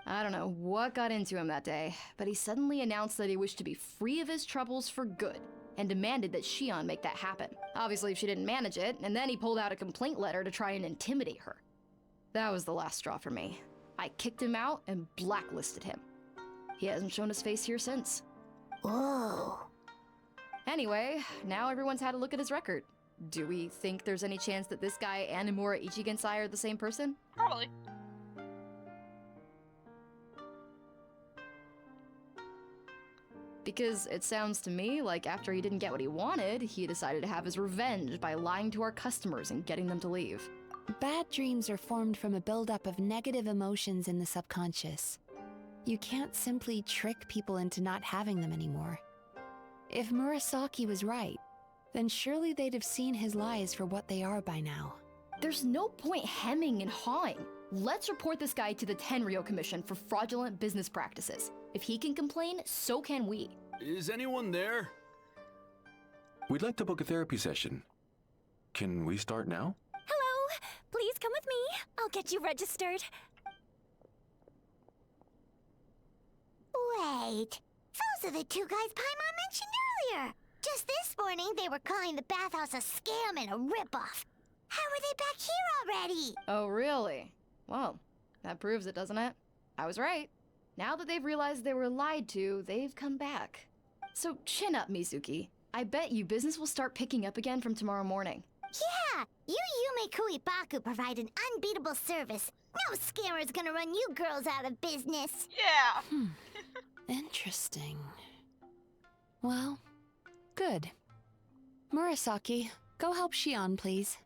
I don't know what got into him that day, but he suddenly announced that he wished to be free of his troubles for good, and demanded that Shion make that happen. Obviously, she didn't manage it, and then he pulled out a complaint letter to try and intimidate her. That was the last straw for me. I kicked him out and blacklisted him. He hasn't shown his face here since. Whoa. Anyway, now everyone's had a look at his record. Do we think there's any chance that this guy and Imura Ichigensai are the same person? Probably. Because it sounds to me like after he didn't get what he wanted, he decided to have his revenge by lying to our customers and getting them to leave. Bad dreams are formed from a buildup of negative emotions in the subconscious. You can't simply trick people into not having them anymore. If Murasaki was right, then surely they'd have seen his lies for what they are by now. There's no point hemming and hawing. Let's report this guy to the Tenryo Commission for fraudulent business practices. If he can complain, so can we. Is anyone there? We'd like to book a therapy session. Can we start now? Hello, please come with me. I'll get you registered. Wait. Those are the two guys Paimon mentioned earlier. Just this morning, they were calling the bathhouse a scam and a ripoff. How are they back here already? Oh, really? Well, that proves it, doesn't it? I was right. Now that they've realized they were lied to, they've come back. So chin up, Mizuki. I bet you business will start picking up again from tomorrow morning. Yeah, you Yume Kuibaku provide an unbeatable service. No scammer's gonna run you girls out of business. Yeah. Interesting. Well, good. Murasaki, go help Shion, please.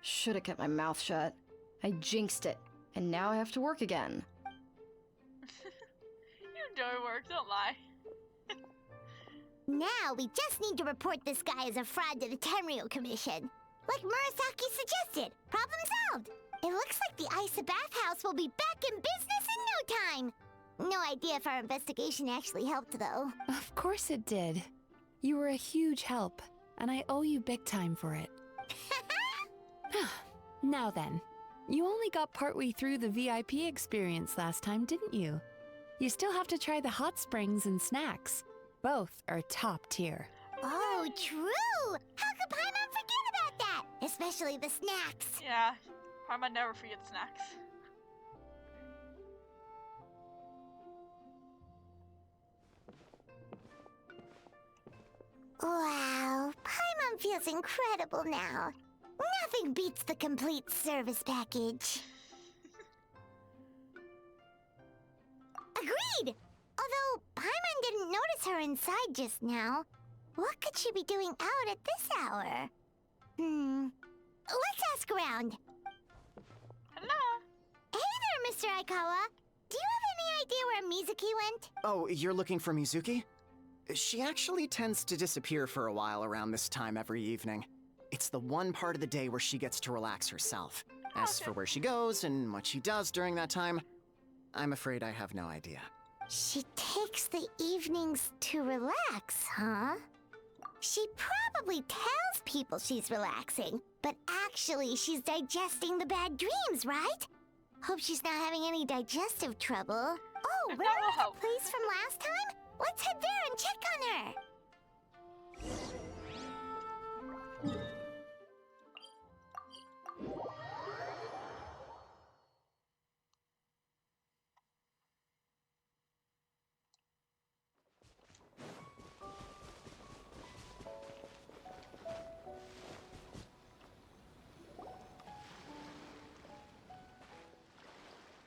Should've kept my mouth shut. I jinxed it, and now I have to work again. You enjoy work, don't lie. Now we just need to report this guy as a fraud to the Tenryo Commission. Like Murasaki suggested. Problem solved. It looks like the Isa bathhouse will be back in business in no time. No idea if our investigation actually helped, though. Of course it did. You were a huge help, and I owe you big time for it. Now then, you only got partway through the VIP experience last time, didn't you? You still have to try the hot springs and snacks. Both are top tier. Oh, true! How could Paimon forget about that? Especially the snacks. Yeah, Paimon never forgets snacks. Wow, Paimon feels incredible now. Nothing beats the complete service package. Agreed! Although Paimon didn't notice her inside just now. What could she be doing out at this hour? Let's ask around. Hello. Hey Mr. Aikawa, do you have any idea where Mizuki went? Oh, you're looking for Mizuki? She actually tends to disappear for a while around this time every evening. It's the one part of the day where she gets to relax herself. As for where she goes and what she does during that time, I'm afraid I have no idea. She takes the evenings to relax, huh? She probably tells people she's relaxing, but actually she's digesting the bad dreams, right? Hope she's not having any digestive trouble. Oh, remember the place from last time? Let's head there and check on her.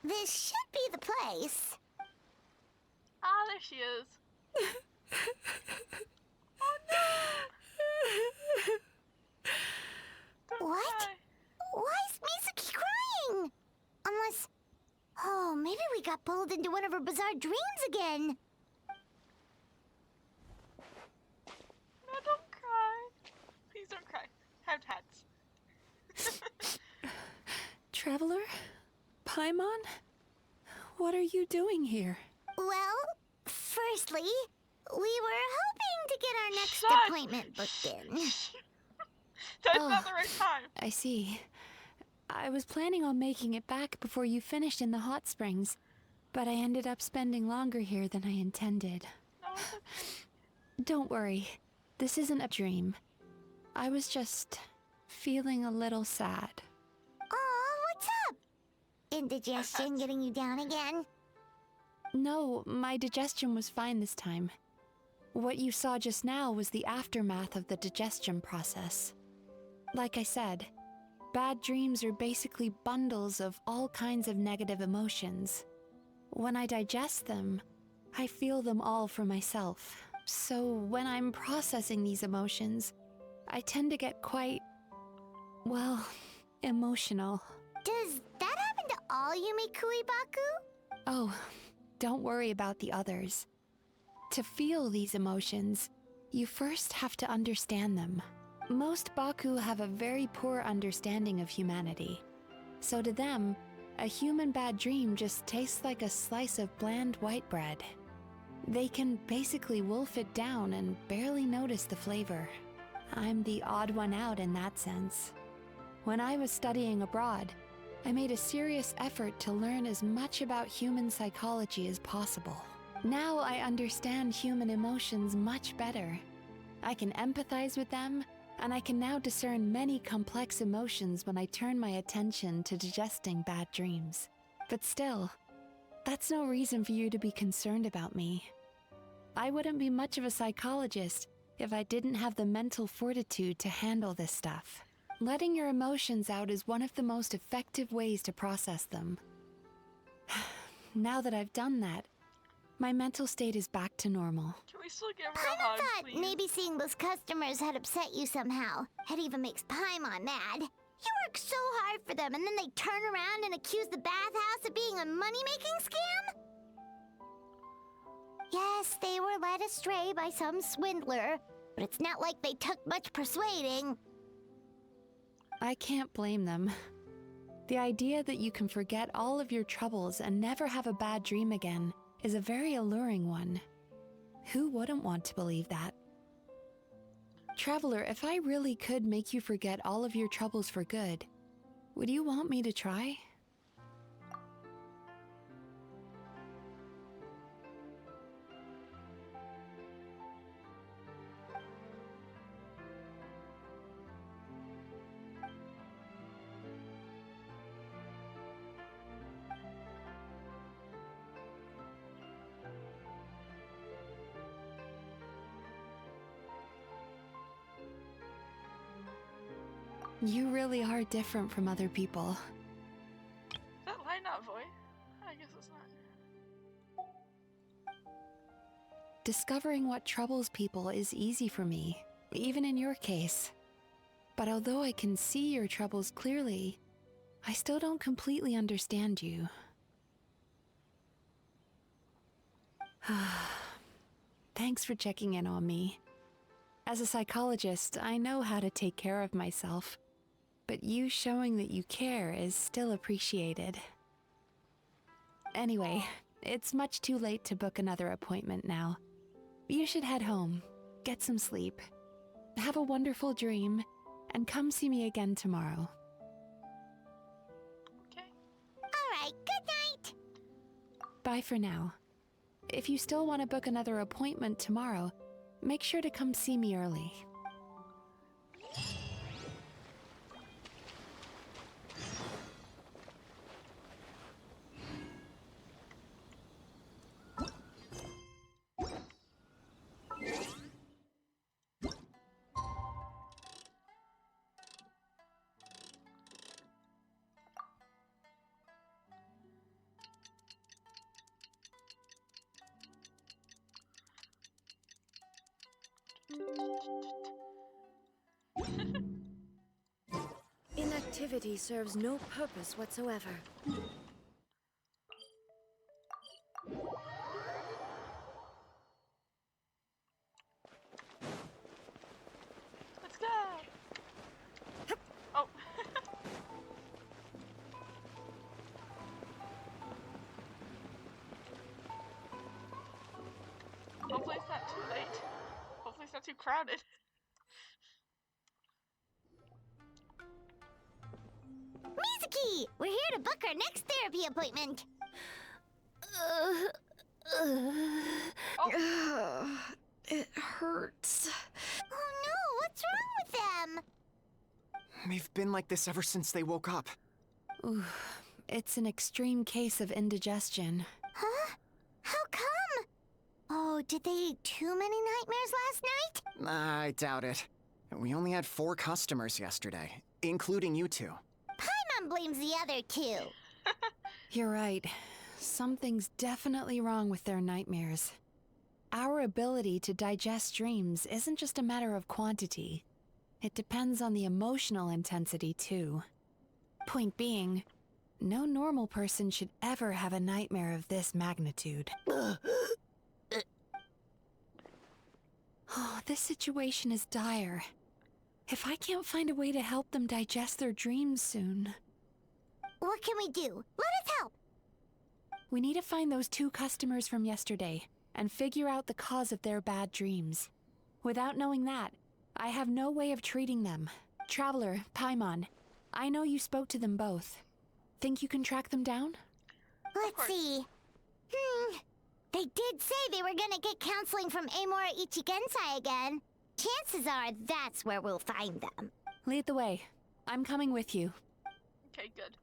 This should be the place. Ah, there she is. Oh no! What? Why is Mizuki crying? Unless... Oh, maybe we got pulled into one of her bizarre dreams again. No, don't cry. Please don't cry. Have hats. Traveler? Paimon? What are you doing here? Well, firstly, we were hoping to get our next appointment booked in. That's not the right time. I see. I was planning on making it back before you finished in the hot springs, but I ended up spending longer here than I intended. Don't worry. This isn't a dream. I was just feeling a little sad. Aw, what's up? Indigestion getting you down again? No, my digestion was fine this time. What you saw just now was the aftermath of the digestion process. Like I said, bad dreams are basically bundles of all kinds of negative emotions. When I digest them, I feel them all for myself. So when I'm processing these emotions, I tend to get quite, well, emotional. Does that happen to all Yumikuibaku? Oh, don't worry about the others. To feel these emotions, you first have to understand them. Most Baku have a very poor understanding of humanity. So to them, a human bad dream just tastes like a slice of bland white bread. They can basically wolf it down and barely notice the flavor. I'm the odd one out in that sense. When I was studying abroad, I made a serious effort to learn as much about human psychology as possible. Now I understand human emotions much better. I can empathize with them, and I can now discern many complex emotions when I turn my attention to digesting bad dreams. But still, that's no reason for you to be concerned about me. I wouldn't be much of a psychologist if I didn't have the mental fortitude to handle this stuff. Letting your emotions out is one of the most effective ways to process them. Now that I've done that, my mental state is back to normal. Can we still give her a hug, Thought please? maybe seeing those customers had upset you somehow. It even makes Paimon mad. You work so hard for them, and then they turn around and accuse the bathhouse of being a money-making scam? Yes, they were led astray by some swindler, but it's not like they took much persuading. I can't blame them. The idea that you can forget all of your troubles and never have a bad dream again is a very alluring one. Who wouldn't want to believe that? Traveler, if I really could make you forget all of your troubles for good, would you want me to try? You really are different from other people. Is that line not void? I guess it's not. Discovering what troubles people is easy for me, even in your case. But although I can see your troubles clearly, I still don't completely understand you. Thanks for checking in on me. As a psychologist, I know how to take care of myself, but you showing that you care is still appreciated. Anyway, it's much too late to book another appointment now. You should head home, get some sleep, have a wonderful dream, and come see me again tomorrow. Okay. Alright, good night! Bye for now. If you still want to book another appointment tomorrow, make sure to come see me early. Inactivity serves no purpose whatsoever. Let's go! Oh. Hopefully it's not too late. Hopefully it's not too crowded. Mizuki! We're here to book our next therapy appointment. It hurts. Oh no, what's wrong with them? They've been like this ever since they woke up. Ooh, it's an extreme case of indigestion. Huh? How come? Oh, did they eat too many nightmares last night? I doubt it. We only had 4 customers yesterday, including you two. Paimon blames the other 2. You're right. Something's definitely wrong with their nightmares. Our ability to digest dreams isn't just a matter of quantity. It depends on the emotional intensity, too. Point being, no normal person should ever have a nightmare of this magnitude. Oh, this situation is dire. If I can't find a way to help them digest their dreams soon... What can we do? Let us help! We need to find those 2 customers from yesterday and figure out the cause of their bad dreams. Without knowing that, I have no way of treating them. Traveler, Paimon, I know you spoke to them both. Think you can track them down? Let's see. They did say they were gonna get counseling from Amora Ichigensai again. Chances are that's where we'll find them. Lead the way. I'm coming with you. Okay, good.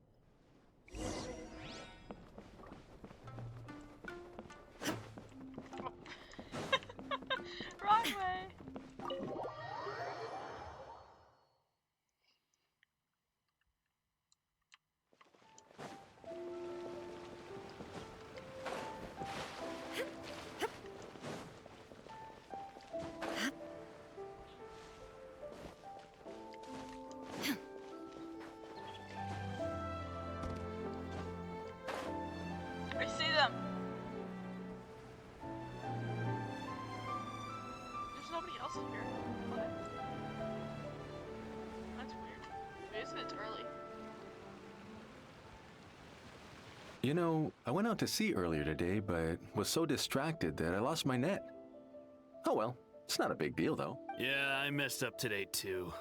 Wrong way. I see them. There's nobody else here. What? That's weird. Maybe it's early. You know, I went out to sea earlier today, but was so distracted that I lost my net. Oh well, it's not a big deal though. Yeah, I messed up today too.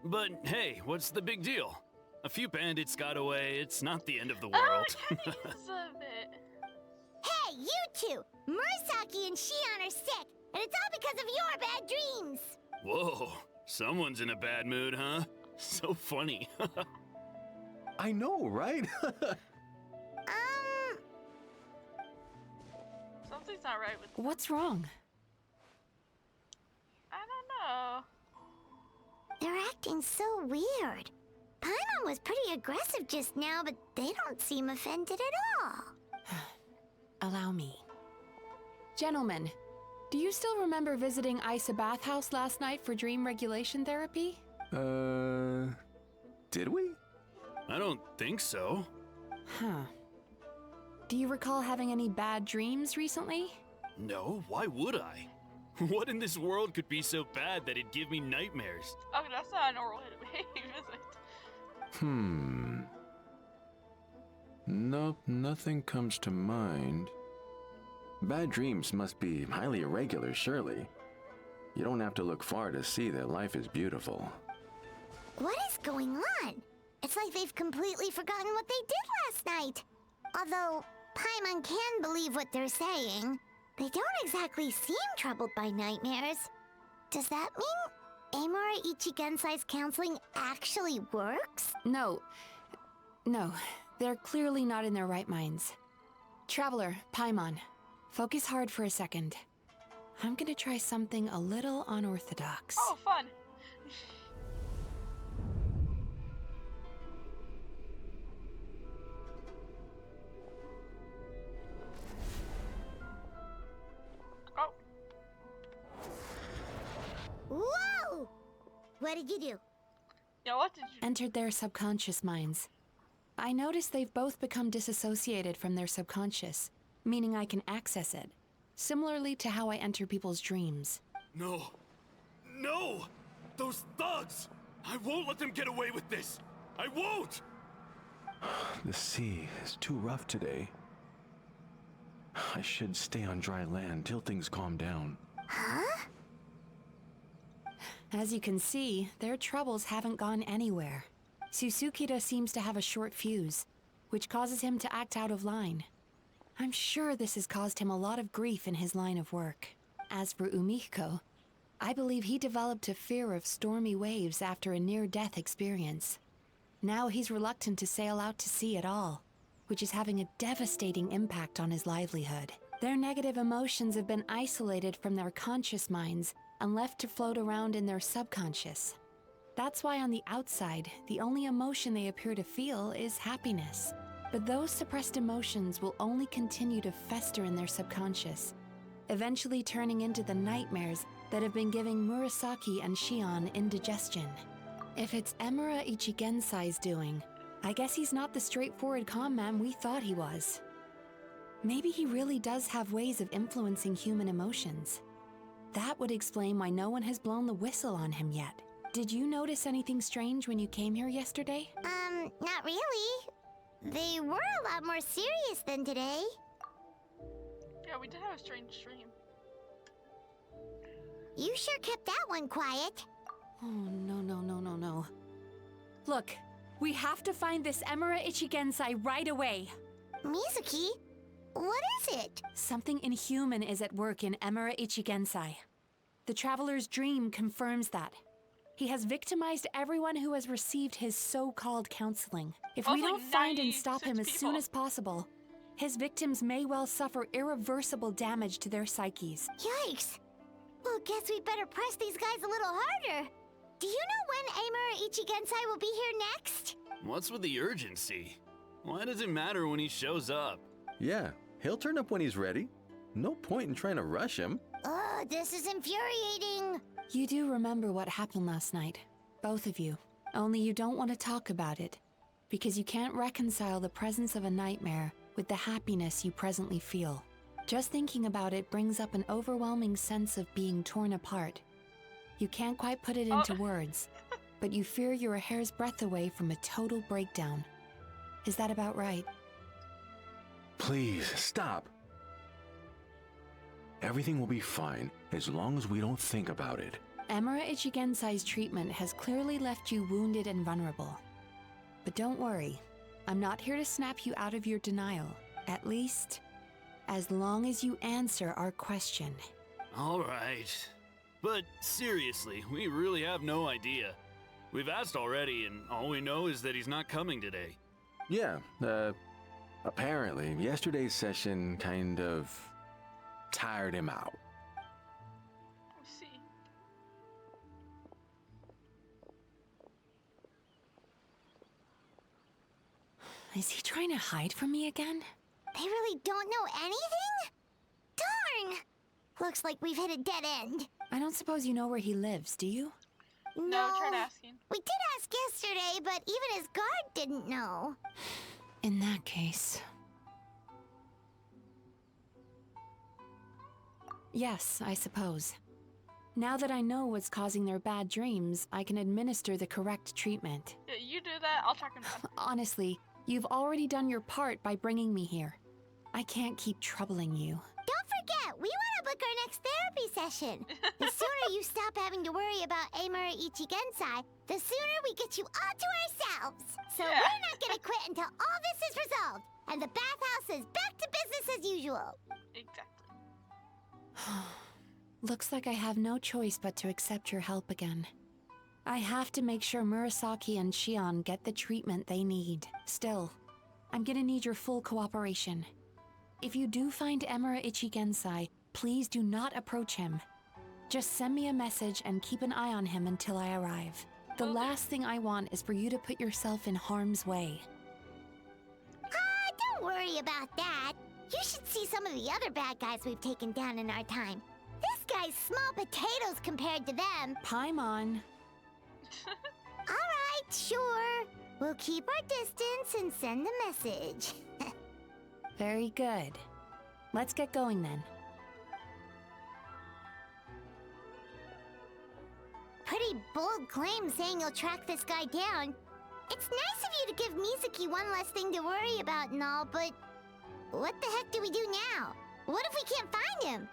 But hey, what's the big deal? A few bandits got away, it's not the end of the world. Hey, you 2! Murasaki and Shion are sick, and it's all because of your bad dreams! Whoa, someone's in a bad mood, huh? So funny. I know, right? Something's not right with them. What's wrong? I don't know. They're acting so weird. Paimon was pretty aggressive just now, but they don't seem offended at all. Allow me. Gentlemen, do you still remember visiting Isa Bathhouse last night for dream regulation therapy? Did we? I don't think so. Huh. Do you recall having any bad dreams recently? No, why would I? What in this world could be so bad that it'd give me nightmares? Oh, that's not a normal way to behave, is it? Nope, nothing comes to mind. Bad dreams must be highly irregular, surely. You don't have to look far to see that life is beautiful. What is going on? It's like they've completely forgotten what they did last night. Although, Paimon can believe what they're saying, they don't exactly seem troubled by nightmares. Does that mean Amura Ichigensai's counseling actually works? No. They're clearly not in their right minds. Traveler, Paimon, focus hard for a second. I'm gonna try something a little unorthodox. Oh, fun. Oh. Whoa! What did you do? Yeah, what did you... Entered their subconscious minds. I noticed they've both become disassociated from their subconscious, meaning I can access it, similarly to how I enter people's dreams. No. No! Those thugs! I won't let them get away with this! I won't! The sea is too rough today. I should stay on dry land till things calm down. Huh? As you can see, their troubles haven't gone anywhere. Susukida seems to have a short fuse, which causes him to act out of line. I'm sure this has caused him a lot of grief in his line of work. As for Umihiko, I believe he developed a fear of stormy waves after a near-death experience. Now he's reluctant to sail out to sea at all, which is having a devastating impact on his livelihood. Their negative emotions have been isolated from their conscious minds and left to float around in their subconscious. That's why on the outside, the only emotion they appear to feel is happiness. But those suppressed emotions will only continue to fester in their subconscious, eventually turning into the nightmares that have been giving Murasaki and Shion indigestion. If it's Emura Ichigensai's doing, I guess he's not the straightforward calm man we thought he was. Maybe he really does have ways of influencing human emotions. That would explain why no one has blown the whistle on him yet. Did you notice anything strange when you came here yesterday? Not really. They were a lot more serious than today. Yeah, we did have a strange dream. You sure kept that one quiet. Oh, no. Look, we have to find this Emura Ichigensai right away. Mizuki, what is it? Something inhuman is at work in Emura Ichigensai. The Traveler's dream confirms that. He has victimized everyone who has received his so-called counseling. If we don't find and stop him as soon as possible, his victims may well suffer irreversible damage to their psyches. Yikes! Well, guess we better press these guys a little harder. Do you know when Amura Ichigensai will be here next? What's with the urgency? Why does it matter when he shows up? Yeah, he'll turn up when he's ready. No point in trying to rush him. Ugh, this is infuriating. You do remember what happened last night, both of you. Only you don't want to talk about it, because you can't reconcile the presence of a nightmare with the happiness you presently feel. Just thinking about it brings up an overwhelming sense of being torn apart. You can't quite put it into words, but you fear you're a hair's breadth away from a total breakdown. Is that about right? Please, stop. Everything will be fine as long as we don't think about it. Emura Ichigensai's treatment has clearly left you wounded and vulnerable. But don't worry, I'm not here to snap you out of your denial. At least, as long as you answer our question. All right. But seriously, we really have no idea. We've asked already, and all we know is that he's not coming today. Yeah, apparently, yesterday's session kind of tired him out. I see. Is he trying to hide from me again? They really don't know anything? Darn! Looks like we've hit a dead end. I don't suppose you know where he lives, do you? No, tried asking. We did ask yesterday, but even his guard didn't know. In that case... Yes, I suppose. Now that I know what's causing their bad dreams, I can administer the correct treatment. Yeah, you do that, I'll track him down. Honestly, you've already done your part by bringing me here. I can't keep troubling you. Don't forget, we want to book our next therapy session. The sooner you stop having to worry about Amura Ichigensai, the sooner we get you all to ourselves. So we're not gonna quit until all this is resolved, and the bathhouse is back to business as usual. Exactly. Looks like I have no choice but to accept your help again. I have to make sure Murasaki and Shion get the treatment they need. Still, I'm gonna need your full cooperation. If you do find Emura Ichigensai, please do not approach him. Just send me a message and keep an eye on him until I arrive. The last thing I want is for you to put yourself in harm's way. Don't worry about that. You should see some of the other bad guys we've taken down in our time. This guy's small potatoes compared to them. Paimon. Alright, sure. We'll keep our distance and send a message. Very good. Let's get going then. Pretty bold claim saying you'll track this guy down. It's nice of you to give Mizuki one less thing to worry about and all, but what the heck do we do now? What if we can't find him?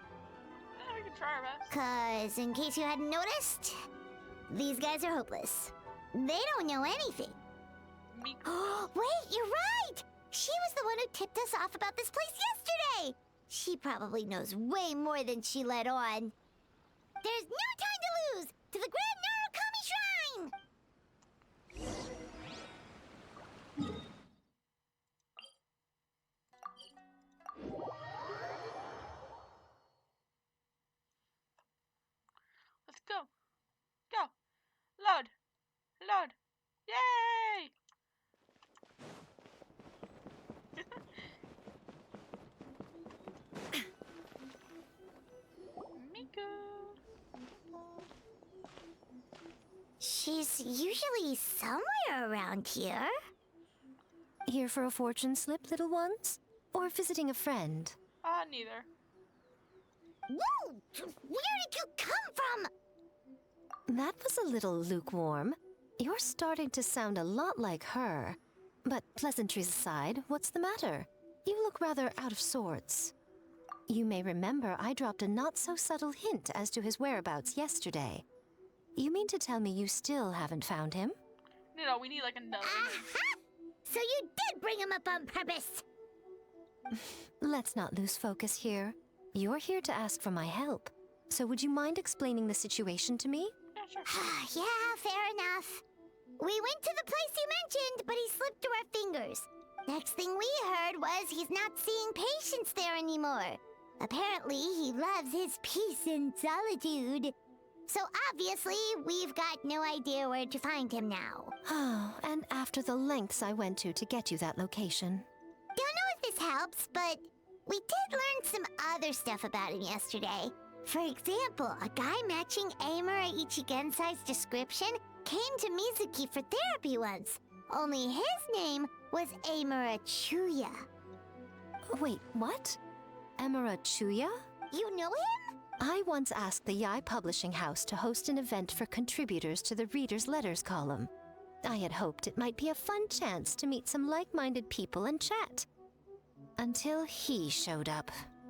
We can try our best. 'Cause, in case you hadn't noticed, these guys are hopeless. They don't know anything. Wait, you're right! She was the one who tipped us off about this place yesterday! She probably knows way more than she let on. There's no time to lose! To the Grand Narukami Shrine! Let's go. Go. Load. Load. Yay! Miku. She's usually somewhere around here. Here for a fortune slip, little ones? Or visiting a friend? Neither. Whoa! Where did you come from? That was a little lukewarm. You're starting to sound a lot like her. But pleasantries aside, what's the matter? You look rather out of sorts. You may remember I dropped a not-so-subtle hint as to his whereabouts yesterday. You mean to tell me you still haven't found him? No, we need like another. So you did bring him up on purpose! Let's not lose focus here. You're here to ask for my help. So would you mind explaining the situation to me? Yeah, sure. Yeah, fair enough. We went to the place you mentioned, but he slipped through our fingers. Next thing we heard was he's not seeing patients there anymore. Apparently, he loves his peace and solitude. So obviously, we've got no idea where to find him now. Oh, and after the lengths I went to get you that location. Don't know if this helps, but we did learn some other stuff about him yesterday. For example, a guy matching Amura Ichigensai's description came to Mizuki for therapy once. Only his name was Amura Chuya. Wait, what? Amura Chuya? You know him? I once asked the Yai Publishing House to host an event for contributors to the Reader's Letters column. I had hoped it might be a fun chance to meet some like-minded people and chat. Until he showed up.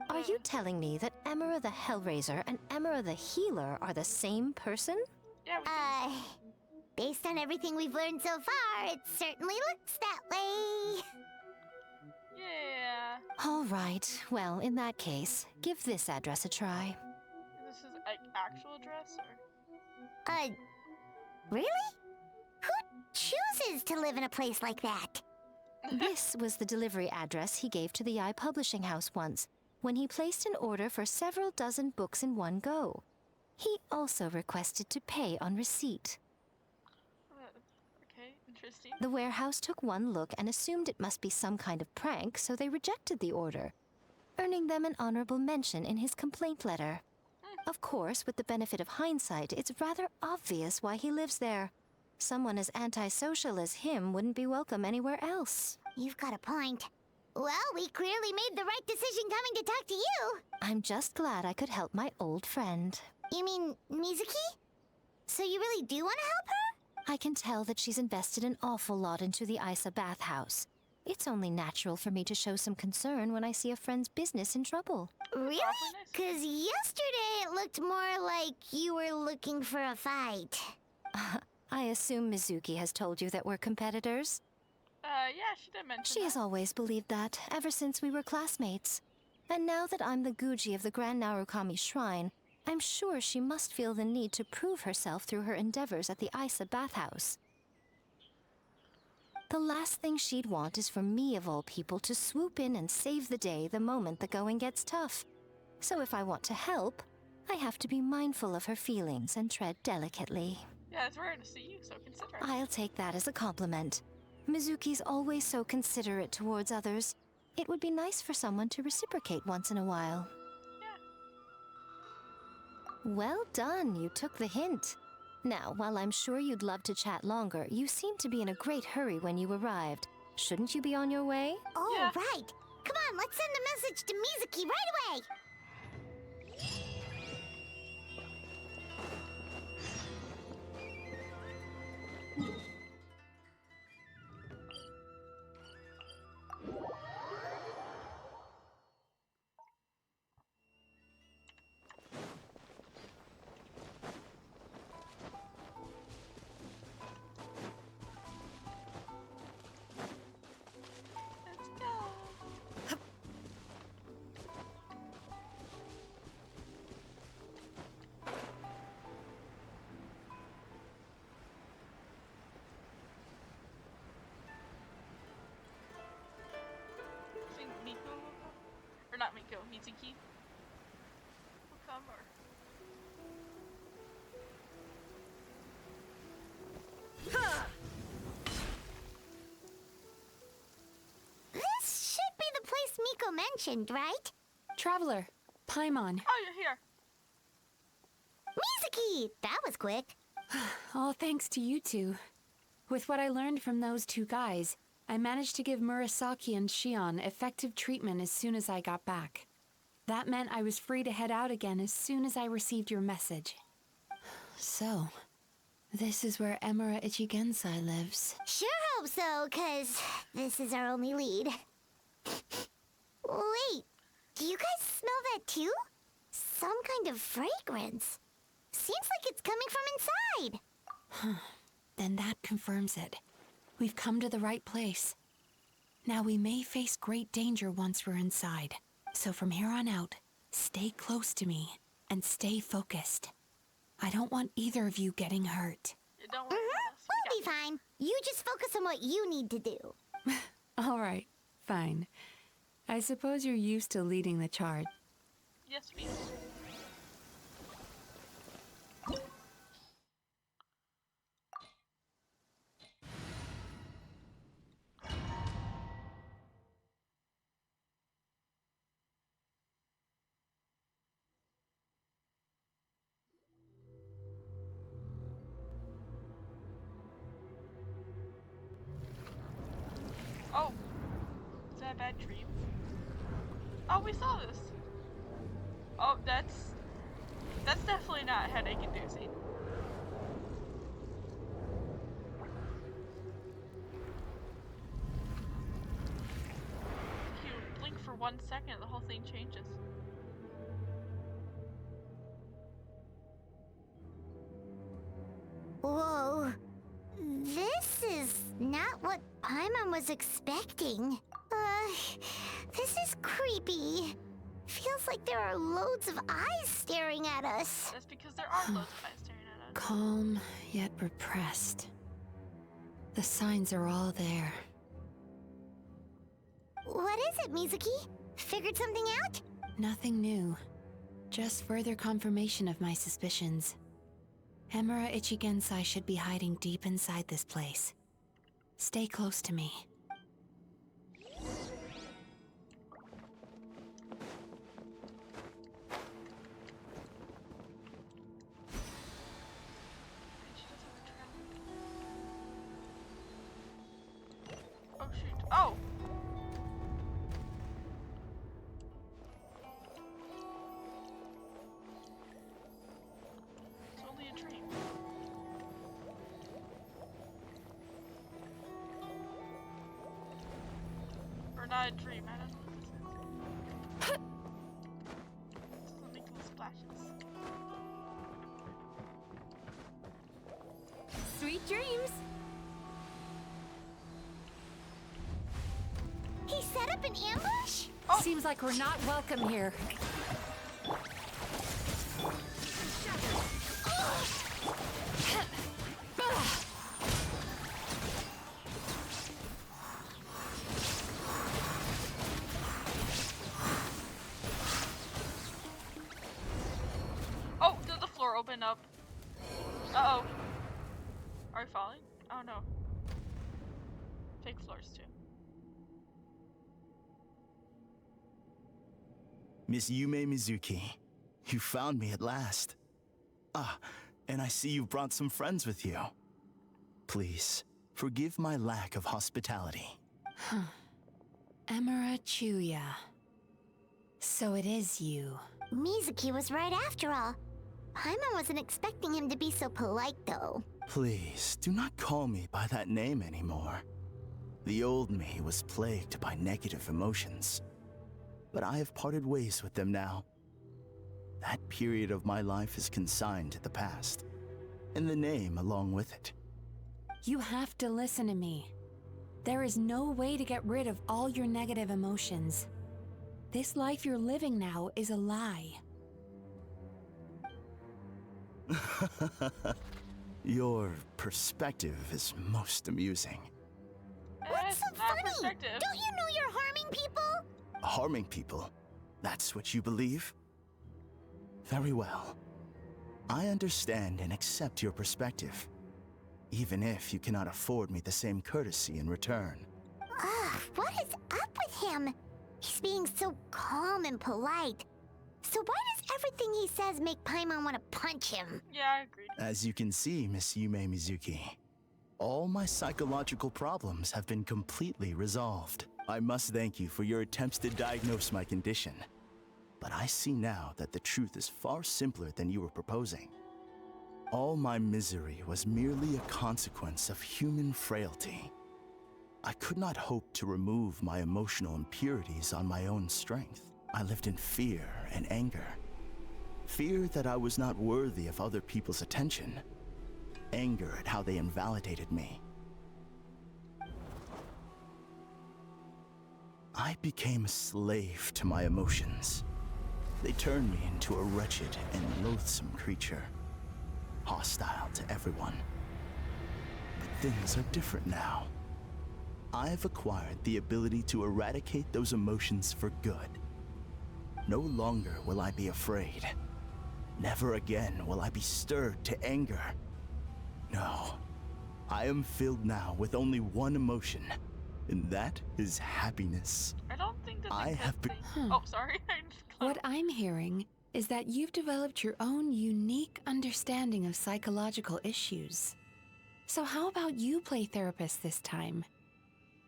Are you telling me that Emera the Hellraiser and Emera the Healer are the same person? Yeah, based on everything we've learned so far, it certainly looks that way. Yeah. All right. Well, in that case, give this address a try. This is like actual address or? Really? Who chooses to live in a place like that? This was the delivery address he gave to the Yai Publishing House once, when he placed an order for several dozen books in one go. He also requested to pay on receipt. Okay, interesting. The warehouse took one look and assumed it must be some kind of prank, so they rejected the order, earning them an honorable mention in his complaint letter. Of course, with the benefit of hindsight, it's rather obvious why he lives there. Someone as antisocial as him wouldn't be welcome anywhere else. You've got a point. Well, we clearly made the right decision coming to talk to you. I'm just glad I could help my old friend. You mean Mizuki? So you really do want to help her? I can tell that she's invested an awful lot into the Isa bathhouse. It's only natural for me to show some concern when I see a friend's business in trouble. Really? 'Cause yesterday it looked more like you were looking for a fight. I assume Mizuki has told you that we're competitors? Yeah, she did mention She has always believed that, ever since we were classmates. And now that I'm the Guji of the Grand Narukami Shrine, I'm sure she must feel the need to prove herself through her endeavors at the Isa bathhouse. The last thing she'd want is for me, of all people, to swoop in and save the day the moment the going gets tough. So if I want to help, I have to be mindful of her feelings and tread delicately. Yeah, it's rare to see you so considerate. I'll take that as a compliment. Mizuki's always so considerate towards others. It would be nice for someone to reciprocate once in a while. Yeah. Well done, you took the hint. Now, while I'm sure you'd love to chat longer, you seemed to be in a great hurry when you arrived. Shouldn't you be on your way? Oh, yeah. Right. Come on, let's send a message to Mizuki right away. Or not Miko, Mizuki. Will come or... This should be the place Miko mentioned, right? Traveler, Paimon. Oh, you're here. Mizuki! That was quick. All thanks to you two. With what I learned from those two guys, I managed to give Murasaki and Shion effective treatment as soon as I got back. That meant I was free to head out again as soon as I received your message. So, this is where Emura Ichigensai lives. Sure hope so, 'cause this is our only lead. Wait, do you guys smell that too? Some kind of fragrance. Seems like it's coming from inside. Then that confirms it. We've come to the right place. Now we may face great danger once we're inside. So from here on out, stay close to me and stay focused. I don't want either of you getting hurt. Don't worry about us. We'll be fine. You just focus on what you need to do. All right, fine. I suppose you're used to leading the charge. Yes, we are. Oh, is that a bad dream? Oh, we saw this. Oh, that's definitely not headache inducing. If you blink for 1 second, the whole thing changes. Whoa. This is not what Paimon was expecting. This is creepy. Feels like there are loads of eyes staring at us. That's because there are loads of eyes staring at us. Calm, yet repressed. The signs are all there. What is it, Mizuki? Figured something out? Nothing new. Just further confirmation of my suspicions. Emura Ichigensai should be hiding deep inside this place. Stay close to me. Oh shoot. Oh! not a dream. I don't know what this is. Doesn't make little splashes. Sweet dreams. He set up an ambush? Seems like we're not welcome here. Oh, did the floor open up? Uh-oh. Are we falling? Oh no. Fake floors too. Miss Yumemizuki, you found me at last. Ah, and I see you've brought some friends with you. Please, forgive my lack of hospitality. Emira Chuya. So it is you. Mizuki was right after all. Paimon wasn't expecting him to be so polite, though. Please, do not call me by that name anymore. The old me was plagued by negative emotions. But I have parted ways with them now. That period of my life is consigned to the past, and the name along with it. You have to listen to me. There is no way to get rid of all your negative emotions. This life you're living now is a lie. Your perspective is most amusing. What's so funny? Don't you know you're harming people? Harming people? That's what you believe? Very well. I understand and accept your perspective, even if you cannot afford me the same courtesy in return. Ugh, what is up with him? He's being so calm and polite. So why does everything he says make Paimon want to punch him? Yeah, I agree. As you can see, Miss Yumemizuki, all my psychological problems have been completely resolved. I must thank you for your attempts to diagnose my condition. But I see now that the truth is far simpler than you were proposing. All my misery was merely a consequence of human frailty. I could not hope to remove my emotional impurities on my own strength. I lived in fear and anger. Fear that I was not worthy of other people's attention. Anger at how they invalidated me. I became a slave to my emotions. They turned me into a wretched and loathsome creature, hostile to everyone. But things are different now. I have acquired the ability to eradicate those emotions for good. No longer will I be afraid. Never again will I be stirred to anger. No, I am filled now with only one emotion, and that is happiness. I don't think that I have been. Oh, sorry. What I'm hearing is that you've developed your own unique understanding of psychological issues. So how about you play therapist this time?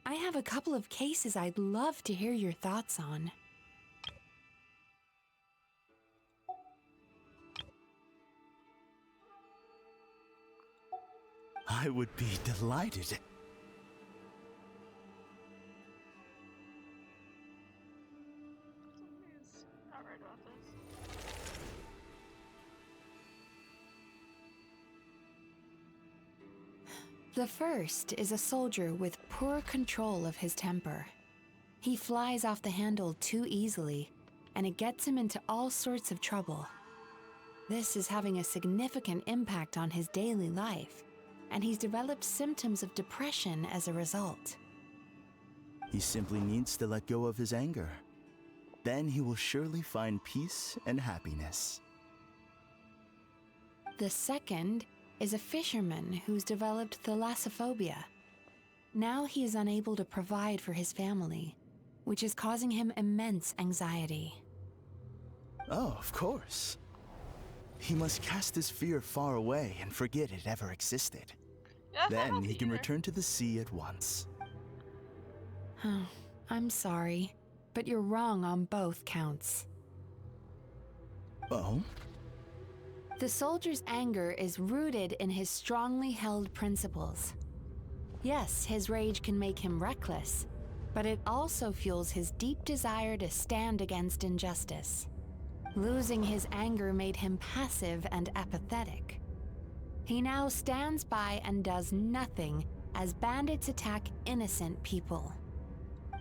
I have a couple of cases I'd love to hear your thoughts on. I would be delighted. Not right about this. The first is a soldier with poor control of his temper. He flies off the handle too easily, and it gets him into all sorts of trouble. This is having a significant impact on his daily life, and he's developed symptoms of depression as a result. He simply needs to let go of his anger. Then he will surely find peace and happiness. The second is a fisherman who's developed thalassophobia. Now he is unable to provide for his family, which is causing him immense anxiety. Oh, of course. He must cast his fear far away and forget it ever existed. Yeah, then he can return to the sea at once. I'm sorry, but you're wrong on both counts. Oh? The soldier's anger is rooted in his strongly held principles. Yes, his rage can make him reckless, But it also fuels his deep desire to stand against injustice. Losing his anger made him passive and apathetic. He now stands by and does nothing as bandits attack innocent people.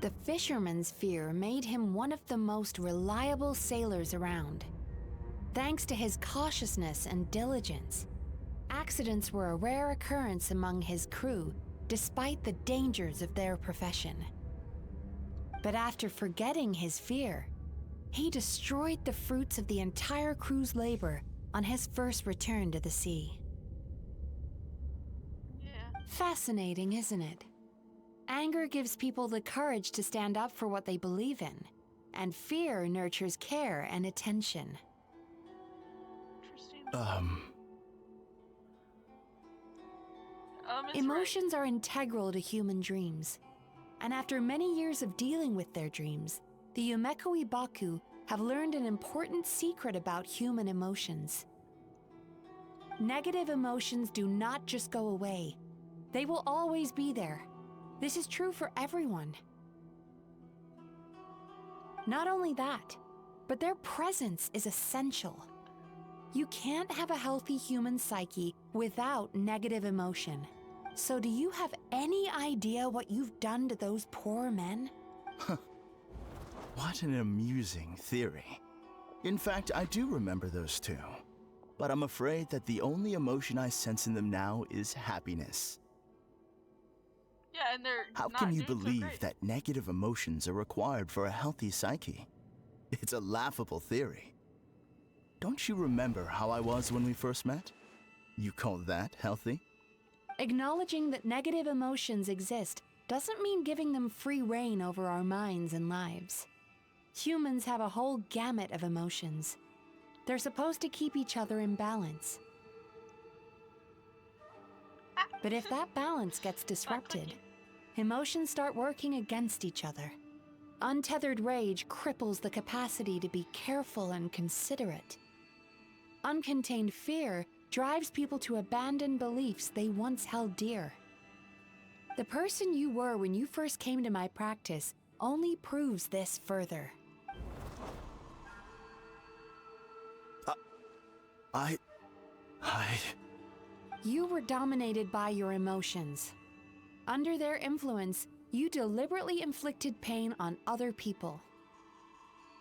The fisherman's fear made him one of the most reliable sailors around. Thanks to his cautiousness and diligence, accidents were a rare occurrence among his crew, despite the dangers of their profession. But after forgetting his fear, he destroyed the fruits of the entire crew's labor on his first return to the sea. Yeah. Fascinating, isn't it? Anger gives people the courage to stand up for what they believe in, and fear nurtures care and attention. Interesting. Emotions are integral to human dreams, and after many years of dealing with their dreams, the Yumemizuki Baku have learned an important secret about human emotions. Negative emotions do not just go away. They will always be there. This is true for everyone. Not only that, but their presence is essential. You can't have a healthy human psyche without negative emotion. So do you have any idea what you've done to those poor men? What an amusing theory. In fact, I do remember those two. But I'm afraid that the only emotion I sense in them now is happiness. Yeah, and they're How not can you doing so believe great. that negative emotions are required for a healthy psyche? It's a laughable theory. Don't you remember how I was when we first met? You call that healthy? Acknowledging that negative emotions exist doesn't mean giving them free rein over our minds and lives. Humans have a whole gamut of emotions. They're supposed to keep each other in balance. But if that balance gets disrupted, emotions start working against each other. Untethered rage cripples the capacity to be careful and considerate. Uncontained fear drives people to abandon beliefs they once held dear. The person you were when you first came to my practice only proves this further. You were dominated by your emotions. Under their influence, you deliberately inflicted pain on other people.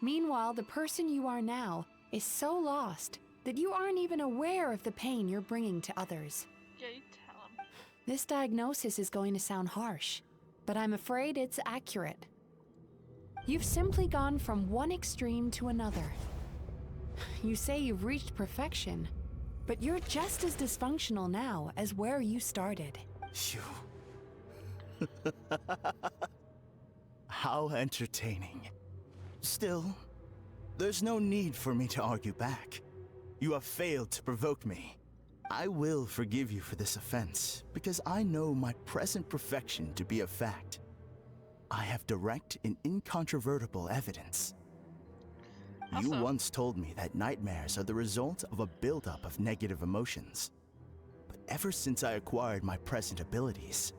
Meanwhile, the person you are now is so lost that you aren't even aware of the pain you're bringing to others. Yeah, you tell him. This diagnosis is going to sound harsh, but I'm afraid it's accurate. You've simply gone from one extreme to another. You say you've reached perfection, but you're just as dysfunctional now as where you started. How entertaining. Still, there's no need for me to argue back. You have failed to provoke me. I will forgive you for this offense, because I know my present perfection to be a fact. I have direct and incontrovertible evidence. You once told me that nightmares are the result of a buildup of negative emotions. But ever since I acquired my present abilities,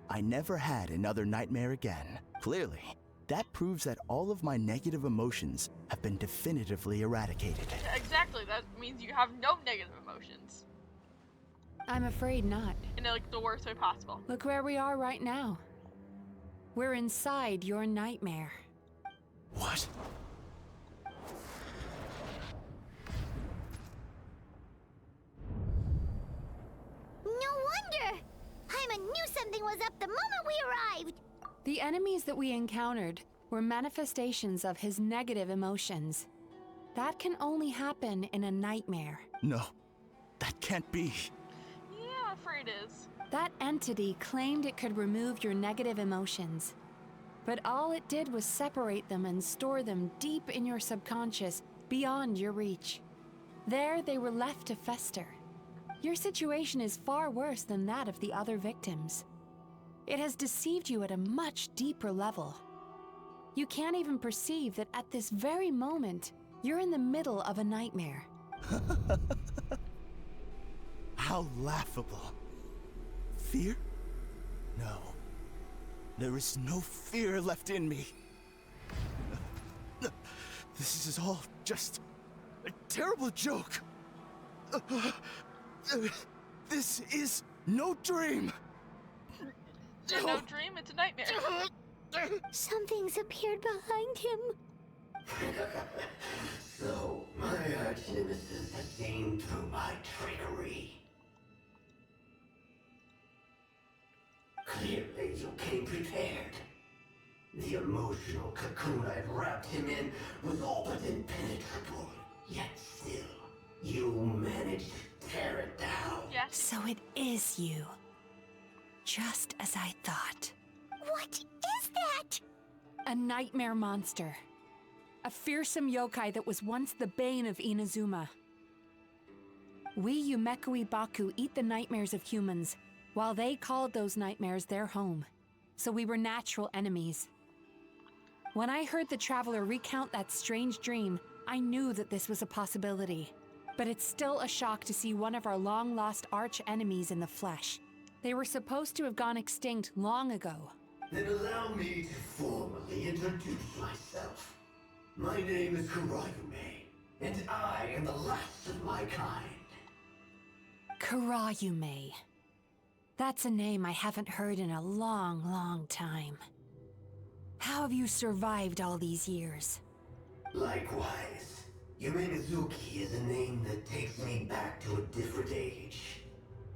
I never had another nightmare again. Clearly, that proves that all of my negative emotions have been definitively eradicated. Yeah, exactly. That means you have no negative emotions. I'm afraid not. In like the worst way possible. Look where we are right now. We're inside your nightmare. What? No wonder! Paimon knew something was up the moment we arrived! The enemies that we encountered were manifestations of his negative emotions. That can only happen in a nightmare. No, that can't be. Yeah, I'm afraid it is. That entity claimed it could remove your negative emotions. But all it did was separate them and store them deep in your subconscious, beyond your reach. There they were left to fester. Your situation is far worse than that of the other victims. It has deceived you at a much deeper level. You can't even perceive that at this very moment, you're in the middle of a nightmare. How laughable. Fear? No. There is no fear left in me. This is all just a terrible joke. This is no dream. It's no dream, it's a nightmare. Something's appeared behind him. So, my arch-nemesis has seen through my trickery. Clearly, you came prepared. The emotional cocoon I'd wrapped him in was all but impenetrable. Yet still, you managed to tear it down. Yes. So it is you. Just as I thought. What is that? A nightmare monster. A fearsome yokai that was once the bane of Inazuma. We Yumemizuki Baku eat the nightmares of humans, while they called those nightmares their home. So we were natural enemies. When I heard the traveler recount that strange dream, I knew that this was a possibility. But it's still a shock to see one of our long-lost arch-enemies in the flesh. They were supposed to have gone extinct long ago. Then allow me to formally introduce myself. My name is Kurayume, and I am the last of my kind. Kurayume. That's a name I haven't heard in a long, long time. How have you survived all these years? Likewise, Yumemizuki is a name that takes me back to a different age.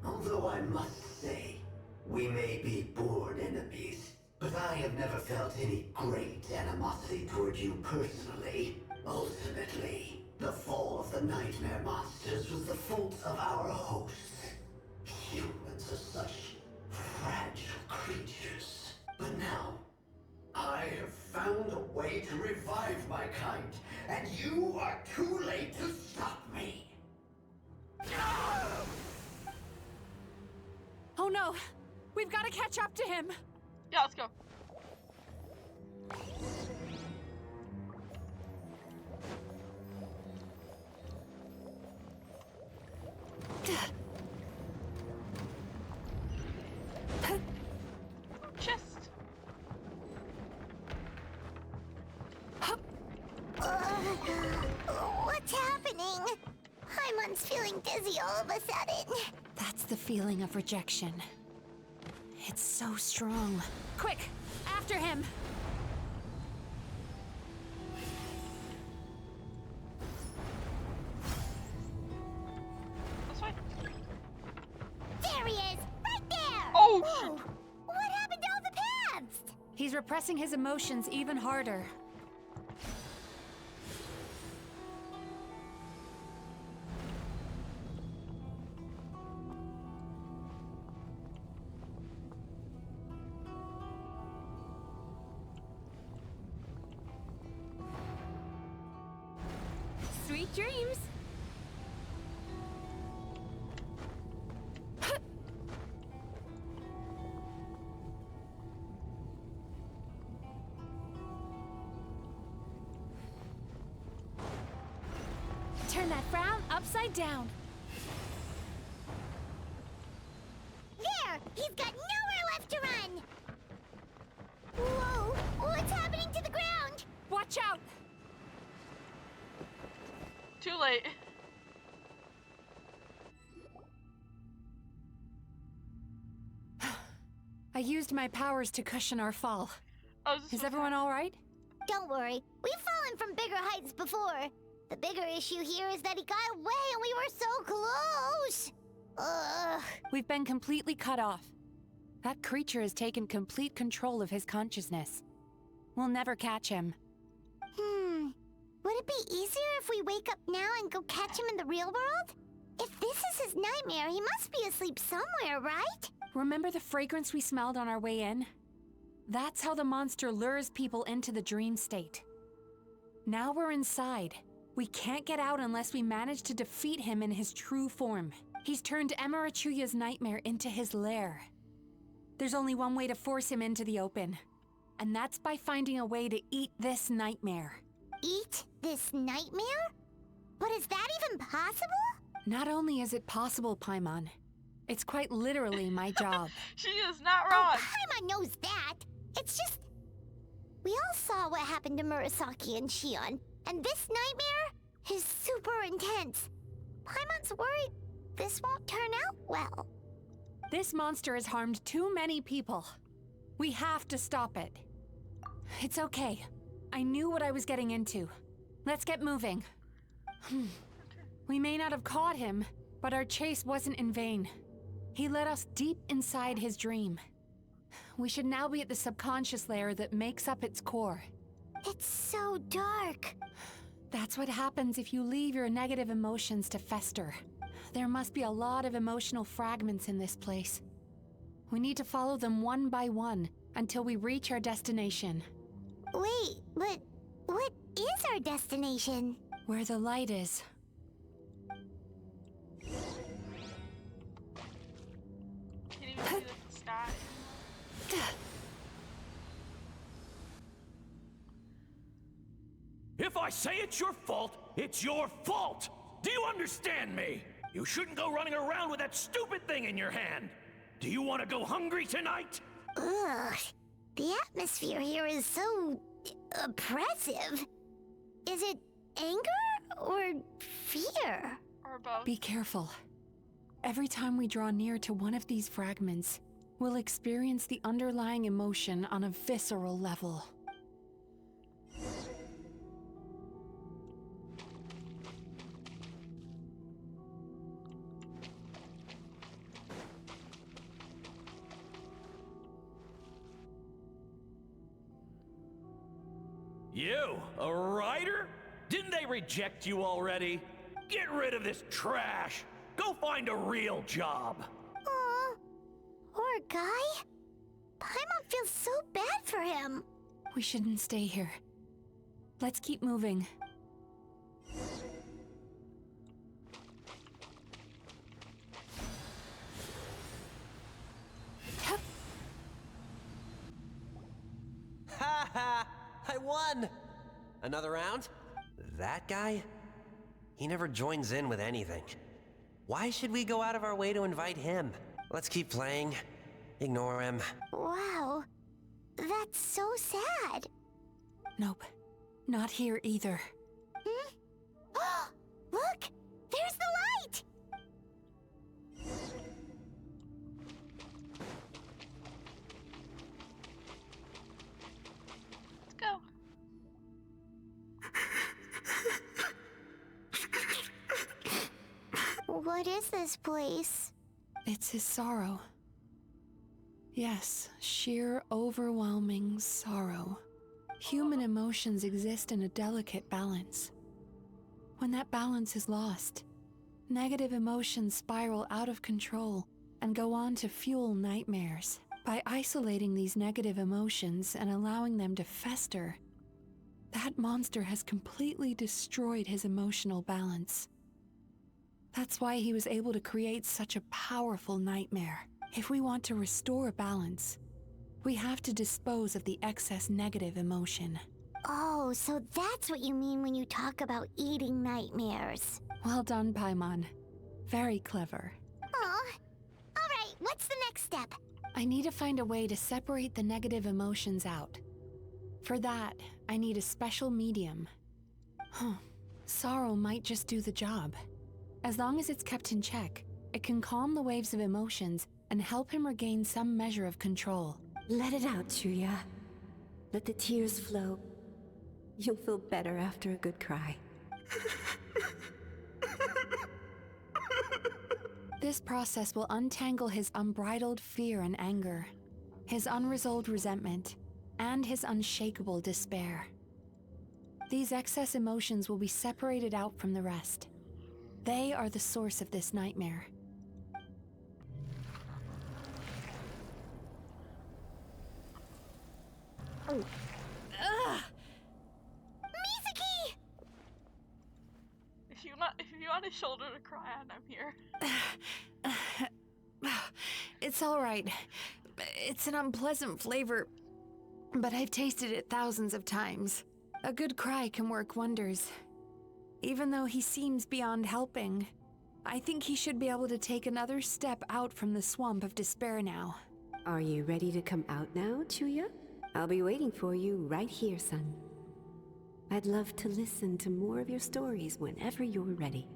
Although I must say, we may be born enemies, but I have never felt any great animosity toward you personally. Ultimately, the fall of the nightmare monsters was the fault of our hosts. Humans are such fragile creatures. But now, I have found a way to revive my kind, and you are too late to stop me. Oh no! We've got to catch up to him! Yeah, let's go. Chest. What's happening? Paimon's feeling dizzy all of a sudden. That's the feeling of rejection. It's so strong. Quick! After him! This way. There he is! Right there! Oh, Whoa. shoot. What happened to all the paths? He's repressing his emotions even harder. Sweet dreams! Turn that frown upside down. There! He's got nowhere left to run! Whoa! What's happening to the ground? Watch out! Too late. I used my powers to cushion our fall. Oh, Is everyone all right? Don't worry. We've fallen from bigger heights before. The bigger issue here is that he got away and we were so close! Ugh. We've been completely cut off. That creature has taken complete control of his consciousness. We'll never catch him. Would it be easier if we wake up now and go catch him in the real world? If this is his nightmare, he must be asleep somewhere, right? Remember the fragrance we smelled on our way in? That's how the monster lures people into the dream state. Now we're inside. We can't get out unless we manage to defeat him in his true form. He's turned Emirachuya's nightmare into his lair. There's only one way to force him into the open, and that's by finding a way to eat this nightmare. Eat this nightmare? But is that even possible? Not only is it possible, Paimon, it's quite literally my job. She is not wrong. Oh, Paimon knows that. It's just... We all saw what happened to Murasaki and Shion, and this nightmare is super intense. Paimon's worried this won't turn out well. This monster has harmed too many people. We have to stop it. It's okay. I knew what I was getting into. Let's get moving. We may not have caught him, but our chase wasn't in vain. He led us deep inside his dream. We should now be at the subconscious layer that makes up its core. It's so dark. That's what happens if you leave your negative emotions to fester. There must be a lot of emotional fragments in this place. We need to follow them one by one until we reach our destination. Wait, but what is our destination? Where the light is. Can't even see the sky. If I say it's your fault, it's your fault! Do you understand me? You shouldn't go running around with that stupid thing in your hand! Do you want to go hungry tonight? Ugh. The atmosphere here is so... oppressive. Is it anger or fear? Or both. Be careful. Every time we draw near to one of these fragments, we'll experience the underlying emotion on a visceral level. You, a writer? Didn't they reject you already? Get rid of this trash! Go find a real job! Aw, poor guy. Paimon feels so bad for him. We shouldn't stay here. Let's keep moving. Ha ha! I won! Another round? That guy? He never joins in with anything. Why should we go out of our way to invite him? Let's keep playing. Ignore him. Wow, that's so sad. Nope, not here either. Hmm? Look! There's the light! Let's go. What is this place? It's his sorrow. Yes, sheer overwhelming sorrow. Human emotions exist in a delicate balance. When that balance is lost, negative emotions spiral out of control and go on to fuel nightmares. By isolating these negative emotions and allowing them to fester, that monster has completely destroyed his emotional balance. That's why he was able to create such a powerful nightmare. If we want to restore balance, we have to dispose of the excess negative emotion. Oh, so that's what you mean when you talk about eating nightmares. Well done, Paimon. Very clever. Aw. Alright, what's the next step? I need to find a way to separate the negative emotions out. For that, I need a special medium. Sorrow might just do the job. As long as it's kept in check, it can calm the waves of emotions and help him regain some measure of control. Let it out, Chuya. Let the tears flow. You'll feel better after a good cry. This process will untangle his unbridled fear and anger, his unresolved resentment, and his unshakable despair. These excess emotions will be separated out from the rest. They are the source of this nightmare. Ugh! Mizuki! If you want a shoulder to cry on, I'm here. It's all right. It's an unpleasant flavor, but I've tasted it thousands of times. A good cry can work wonders. Even though he seems beyond helping, I think he should be able to take another step out from the swamp of despair now. Are you ready to come out now, Chuya? I'll be waiting for you right here, son. I'd love to listen to more of your stories whenever you're ready.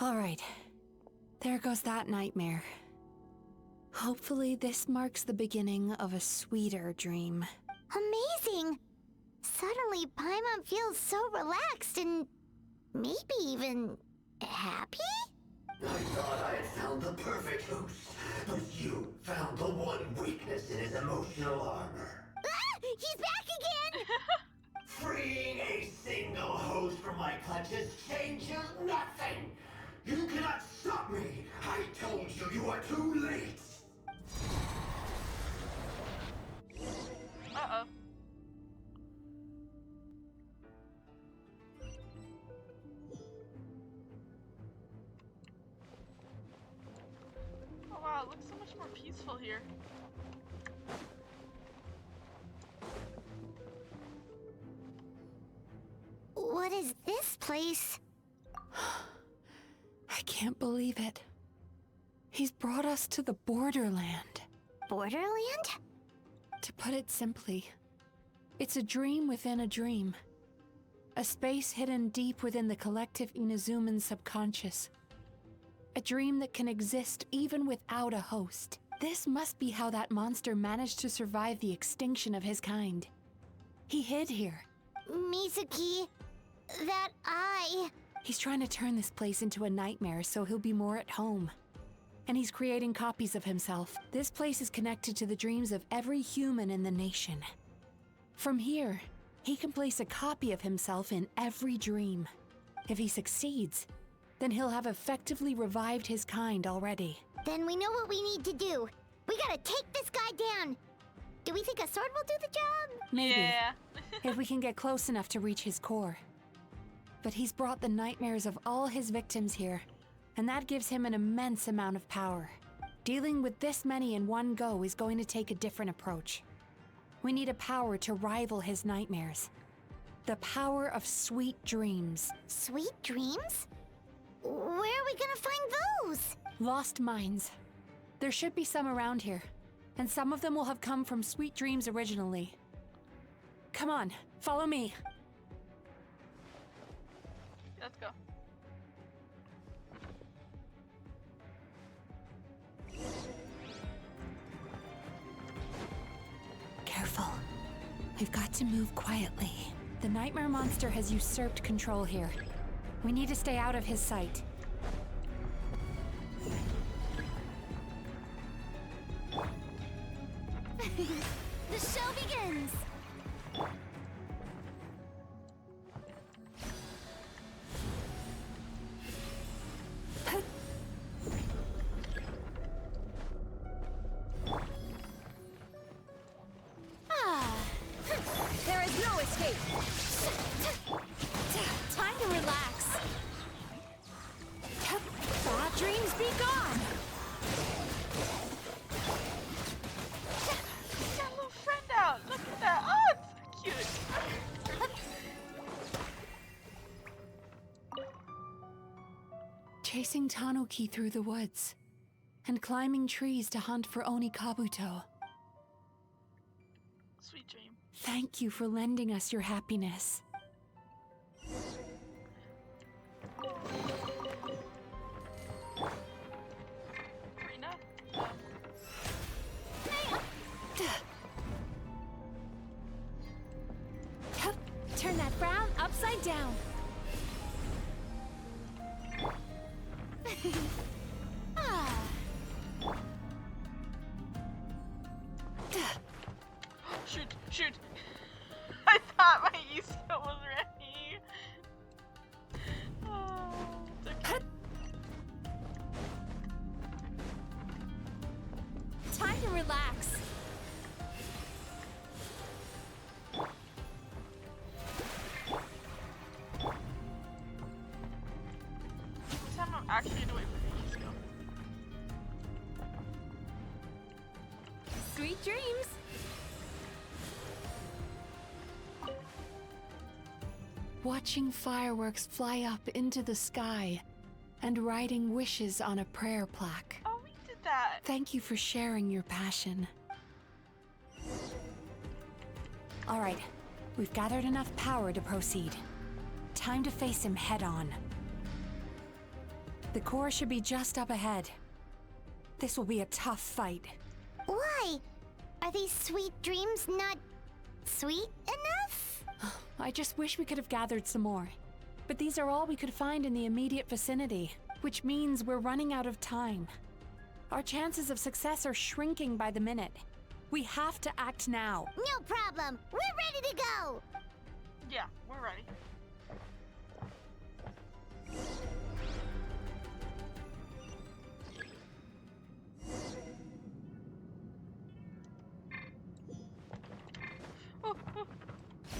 All right. There goes that nightmare. Hopefully this marks the beginning of a sweeter dream. Amazing! Suddenly, Paimon feels so relaxed and maybe even happy? I thought I had found the perfect host, but you found the one weakness in his emotional armor. Ah! He's back again! Freeing a single host from my clutches changes nothing! You cannot stop me! I told you you are too late! Uh-oh. Oh wow, it looks so much more peaceful here. What is this place? I can't believe it. He's brought us to the Borderland. Borderland? To put it simply, it's a dream within a dream. A space hidden deep within the collective Inazuman subconscious. A dream that can exist even without a host. This must be how that monster managed to survive the extinction of his kind. He hid here. Mizuki, that eye. He's trying to turn this place into a nightmare so he'll be more at home. And he's creating copies of himself. This place is connected to the dreams of every human in the nation. From here, he can place a copy of himself in every dream. If he succeeds, then he'll have effectively revived his kind already. Then we know what we need to do. We gotta take this guy down. Do we think a sword will do the job? Maybe. Yeah. If we can get close enough to reach his core. But he's brought the nightmares of all his victims here, and that gives him an immense amount of power. Dealing with this many in one go is going to take a different approach. We need a power to rival his nightmares. The power of sweet dreams. Sweet dreams? Where are we gonna find those? Lost minds. There should be some around here, and some of them will have come from sweet dreams originally. Come on, follow me. Let's go. Careful. We've got to move quietly. The nightmare monster has usurped control here. We need to stay out of his sight. The show begins! There is no escape. Time to relax. Bad dreams be gone. Got a little friend out. Look at that. Oh, it's so cute. Chasing Tanuki through the woods, and climbing trees to hunt for Onikabuto. Sweet dream. Thank you for lending us your happiness. Rena? Turn that frown upside down. Shoot, shoot. I thought my Easter was ready. Oh, it's okay. Time to relax. This time I'm actually Sweet dreams! Watching fireworks fly up into the sky and writing wishes on a prayer plaque. Oh, we did that. Thank you for sharing your passion. All right, we've gathered enough power to proceed. Time to face him head on. The core should be just up ahead. This will be a tough fight. Why? Are these sweet dreams not sweet enough? I just wish we could have gathered some more. But these are all we could find in the immediate vicinity, which means we're running out of time. Our chances of success are shrinking by the minute. We have to act now. No problem. We're ready to go. Yeah, we're ready.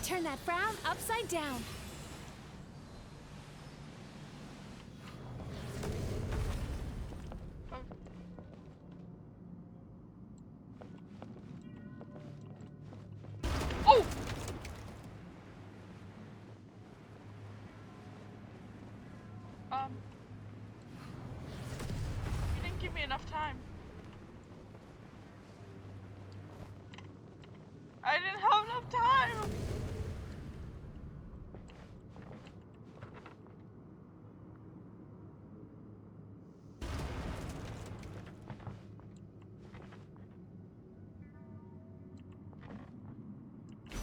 Turn that frown upside down. Oh! You didn't give me enough time. I didn't have enough time!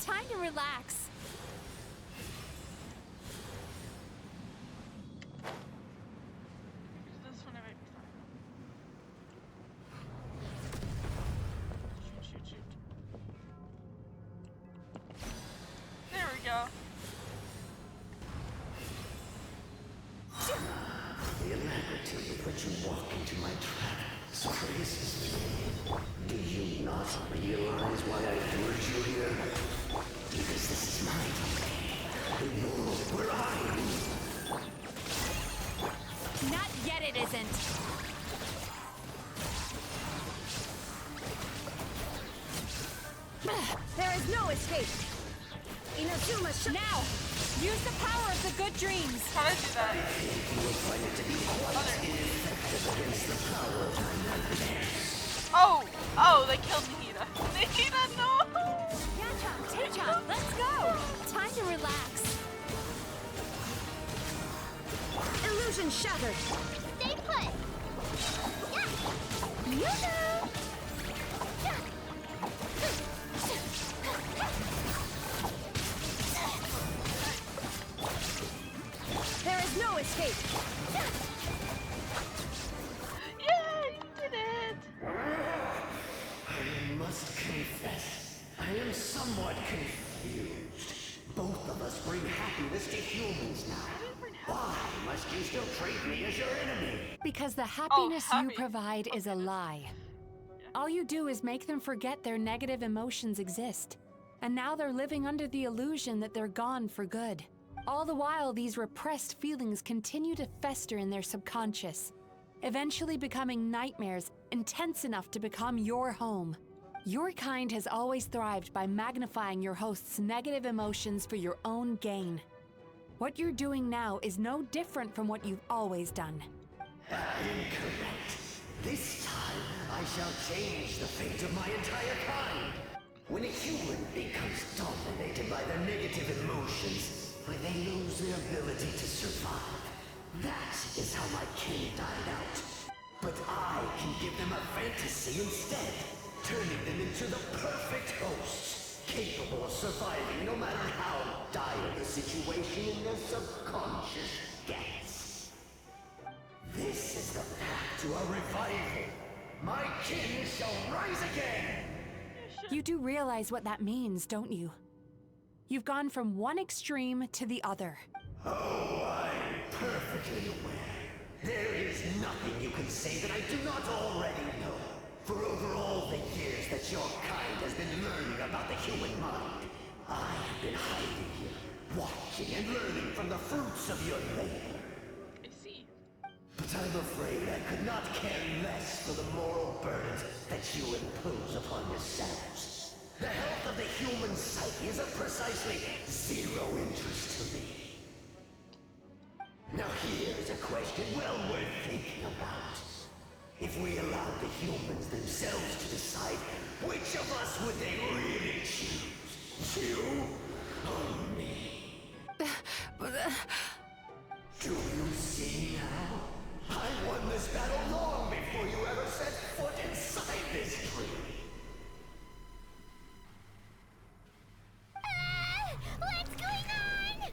Time to relax. This one I make me Shoot, shoot, shoot. There we go. The alacrity with which you walk into my trap surprises me. Do you not realize why I lured you here? Because this is my domain. The world where I am. Not yet, it isn't. There is no escape. Inazuma now! Use the power of the good dreams. How did I do that? You will find it to be quite ineffective against the power of my nightmares. Oh! Oh, they killed Nihida. Nihida, no! Teichan, let's go! Time to relax. illusion shattered. Stay put. You know. There is no escape. Yay, you did it! I must confess, I am somewhat confused. Both of us bring happiness to humans now. Why must you still treat me as your enemy? Because the happiness you provide is a lie. All you do is make them forget their negative emotions exist. And now they're living under the illusion that they're gone for good. All the while, these repressed feelings continue to fester in their subconscious, eventually becoming nightmares intense enough to become your home. Your kind has always thrived by magnifying your host's negative emotions for your own gain. What you're doing now is no different from what you've always done. Incorrect. This time, I shall change the fate of my entire kind. When a human becomes dominated by their negative emotions, when they lose their ability to survive, that is how my kin died out. But I can give them a fantasy instead, turning them into the perfect hosts, capable of surviving no matter how dire the situation in their subconscious gets. This is the path to a revival. My kin shall rise again! You do realize what that means, don't you? You've gone from one extreme to the other. Oh, I'm perfectly aware. There is nothing you can say that I do not already know. For over all the years that your kind has been learning about the human mind, I have been hiding here, watching and learning from the fruits of your labor. I see. But I'm afraid I could not care less for the moral burdens that you impose upon yourselves. The health of the human psyche is of precisely zero interest to me. Now here's a question well worth thinking about. If we allowed the humans themselves to decide, which of us would they really choose? You or me? Do you see now? I won this battle long before you ever set foot inside this tree. What's going on?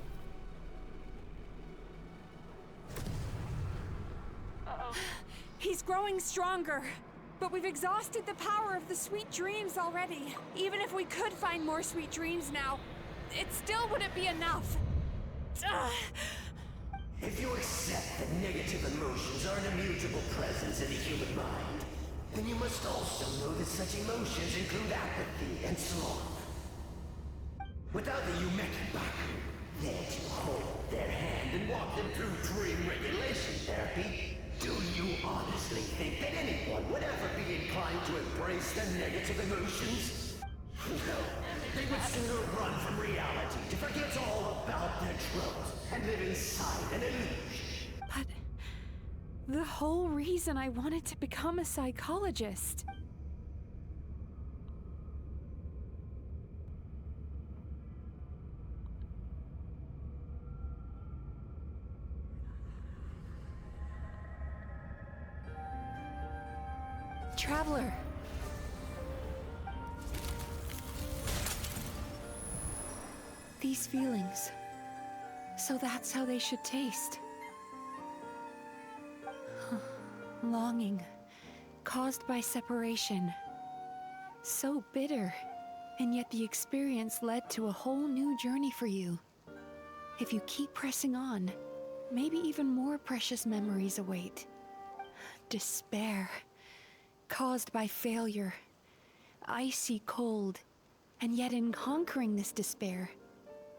Uh-oh. He's growing stronger, but we've exhausted the power of the sweet dreams already. Even if we could find more sweet dreams now, it still wouldn't be enough. If you accept that negative emotions are an immutable presence in the human mind, then you must also know that such emotions include apathy and sloth. Without the Yumemizuki there to hold their hand and walk them through dream regulation therapy, do you honestly think that anyone would ever be inclined to embrace their negative emotions? No, they would sooner run from reality to forget all about their troubles and live inside an illusion. But the whole reason I wanted to become a psychologist. Traveler. These feelings. So that's how they should taste. Longing, caused by separation. So bitter, and yet the experience led to a whole new journey for you. If you keep pressing on, maybe even more precious memories await. Despair, caused by failure. Icy cold, and yet in conquering this despair,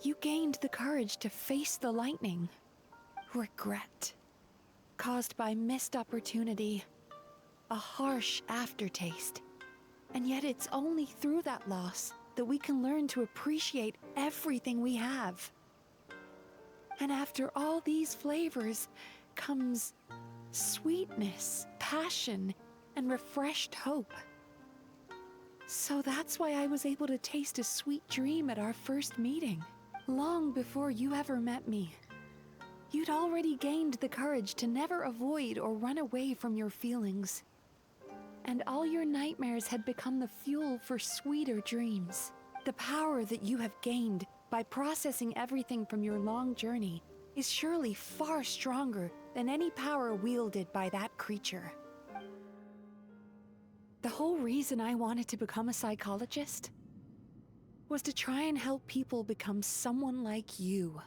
you gained the courage to face the lightning. Regret, caused by missed opportunity, a harsh aftertaste. And yet it's only through that loss that we can learn to appreciate everything we have. And after all these flavors comes sweetness, passion, and refreshed hope. So that's why I was able to taste a sweet dream at our first meeting. Long before you ever met me, you'd already gained the courage to never avoid or run away from your feelings. And all your nightmares had become the fuel for sweeter dreams. The power that you have gained by processing everything from your long journey is surely far stronger than any power wielded by that creature. The whole reason I wanted to become a psychologist was to try and help people become someone like you.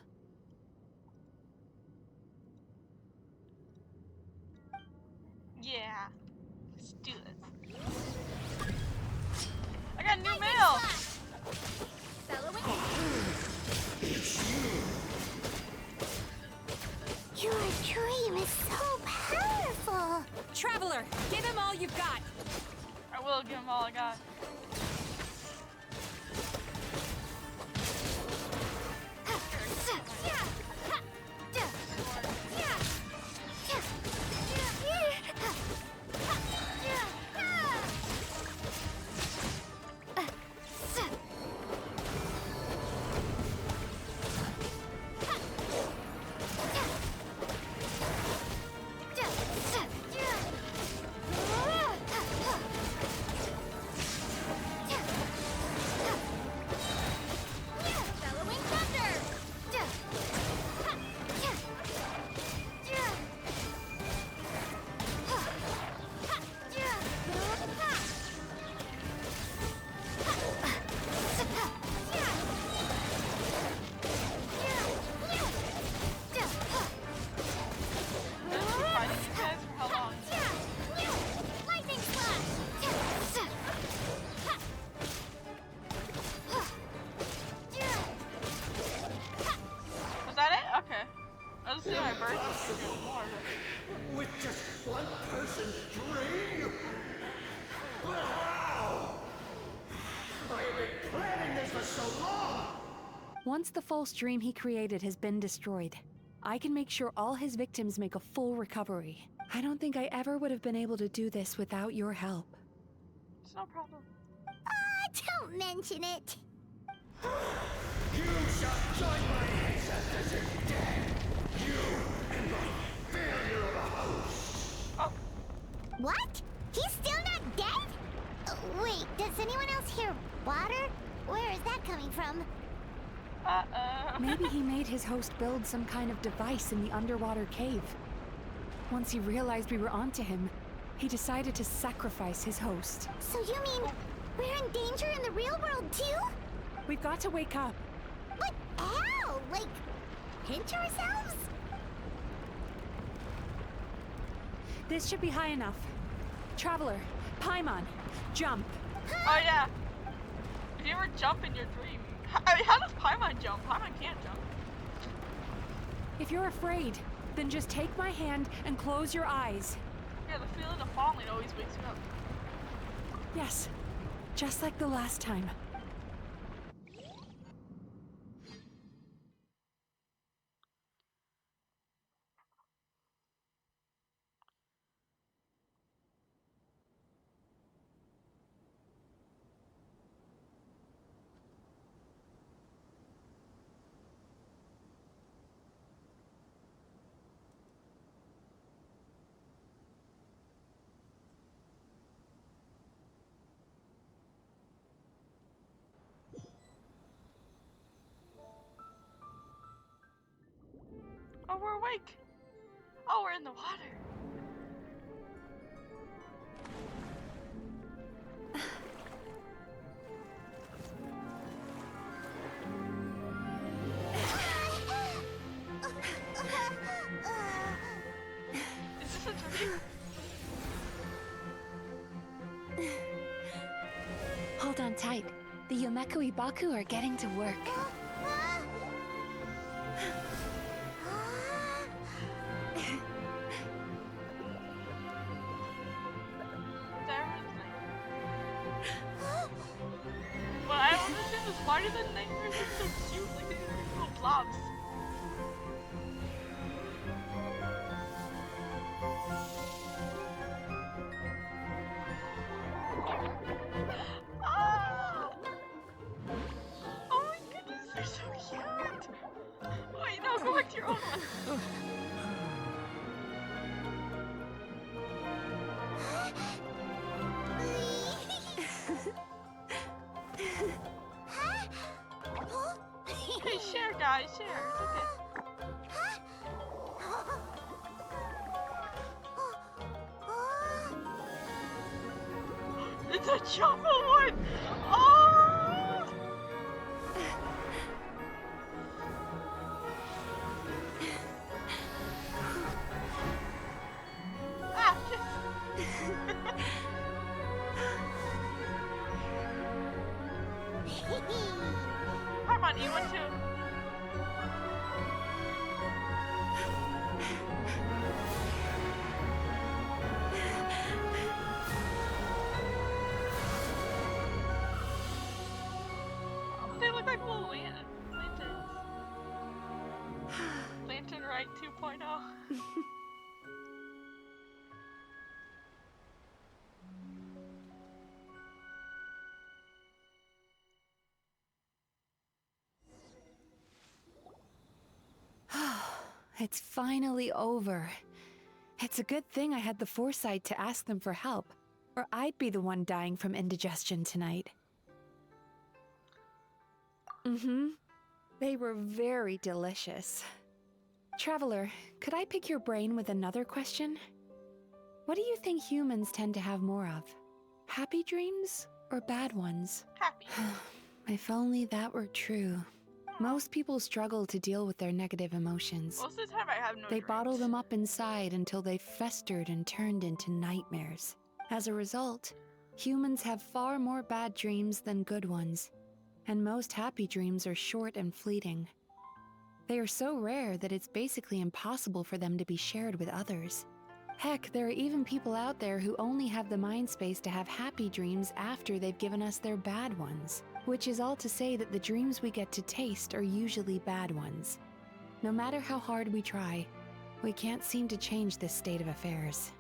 Yeah. Let's do this. I got new mail! Your dream is so powerful! Traveler, give him all you've got! I will give him all I got. been planning this for so long! Once the false dream he created has been destroyed, I can make sure all his victims make a full recovery. I don't think I ever would have been able to do this without your help. It's no problem. Don't mention it. You shall join my ancestors in death! You and my failure of a host! Oh. What? He's still not dead? Wait, does anyone else hear water? Where is that coming from? Maybe he made his host build some kind of device in the underwater cave. Once he realized we were onto him, he decided to sacrifice his host. So you mean we're in danger in the real world too? We've got to wake up. But how? Like, pinch ourselves? This should be high enough. Traveler, Paimon, jump. Oh yeah. If you ever jump in your dream, I mean, how does Paimon jump? Paimon can't jump. If you're afraid, then just take my hand and close your eyes. Yeah, the feeling of falling always wakes me up. Yes, just like the last time. Oh, we're awake. Oh, we're in the water. Is this a dream? Hold on tight. The Yumemizuki are getting to work. But I don't understand this. Why do the nightmares look so cute? Like these little blobs. Ah! Oh my goodness, they're so cute. Wait, no, go back to your own one. Hey, share, guys, share. It's okay. It's a jumbo one! Oh! Ah, come on, you want to? They look like little lanterns. Lantern Ride 2.0. It's finally over. It's a good thing I had the foresight to ask them for help, or I'd be the one dying from indigestion tonight. They were very delicious. Traveler, could I pick your brain with another question? What do you think humans tend to have more of? Happy dreams or bad ones? Happy. If only that were true. Most people struggle to deal with their negative emotions. Most of the time I have no They dreams. bottle them up inside until they festered and turned into nightmares. As a result, humans have far more bad dreams than good ones, and most happy dreams are short and fleeting. They are so rare that it's basically impossible for them to be shared with others. Heck, there are even people out there who only have the mind space to have happy dreams after they've given us their bad ones. Which is all to say that the dreams we get to taste are usually bad ones. No matter how hard we try, we can't seem to change this state of affairs.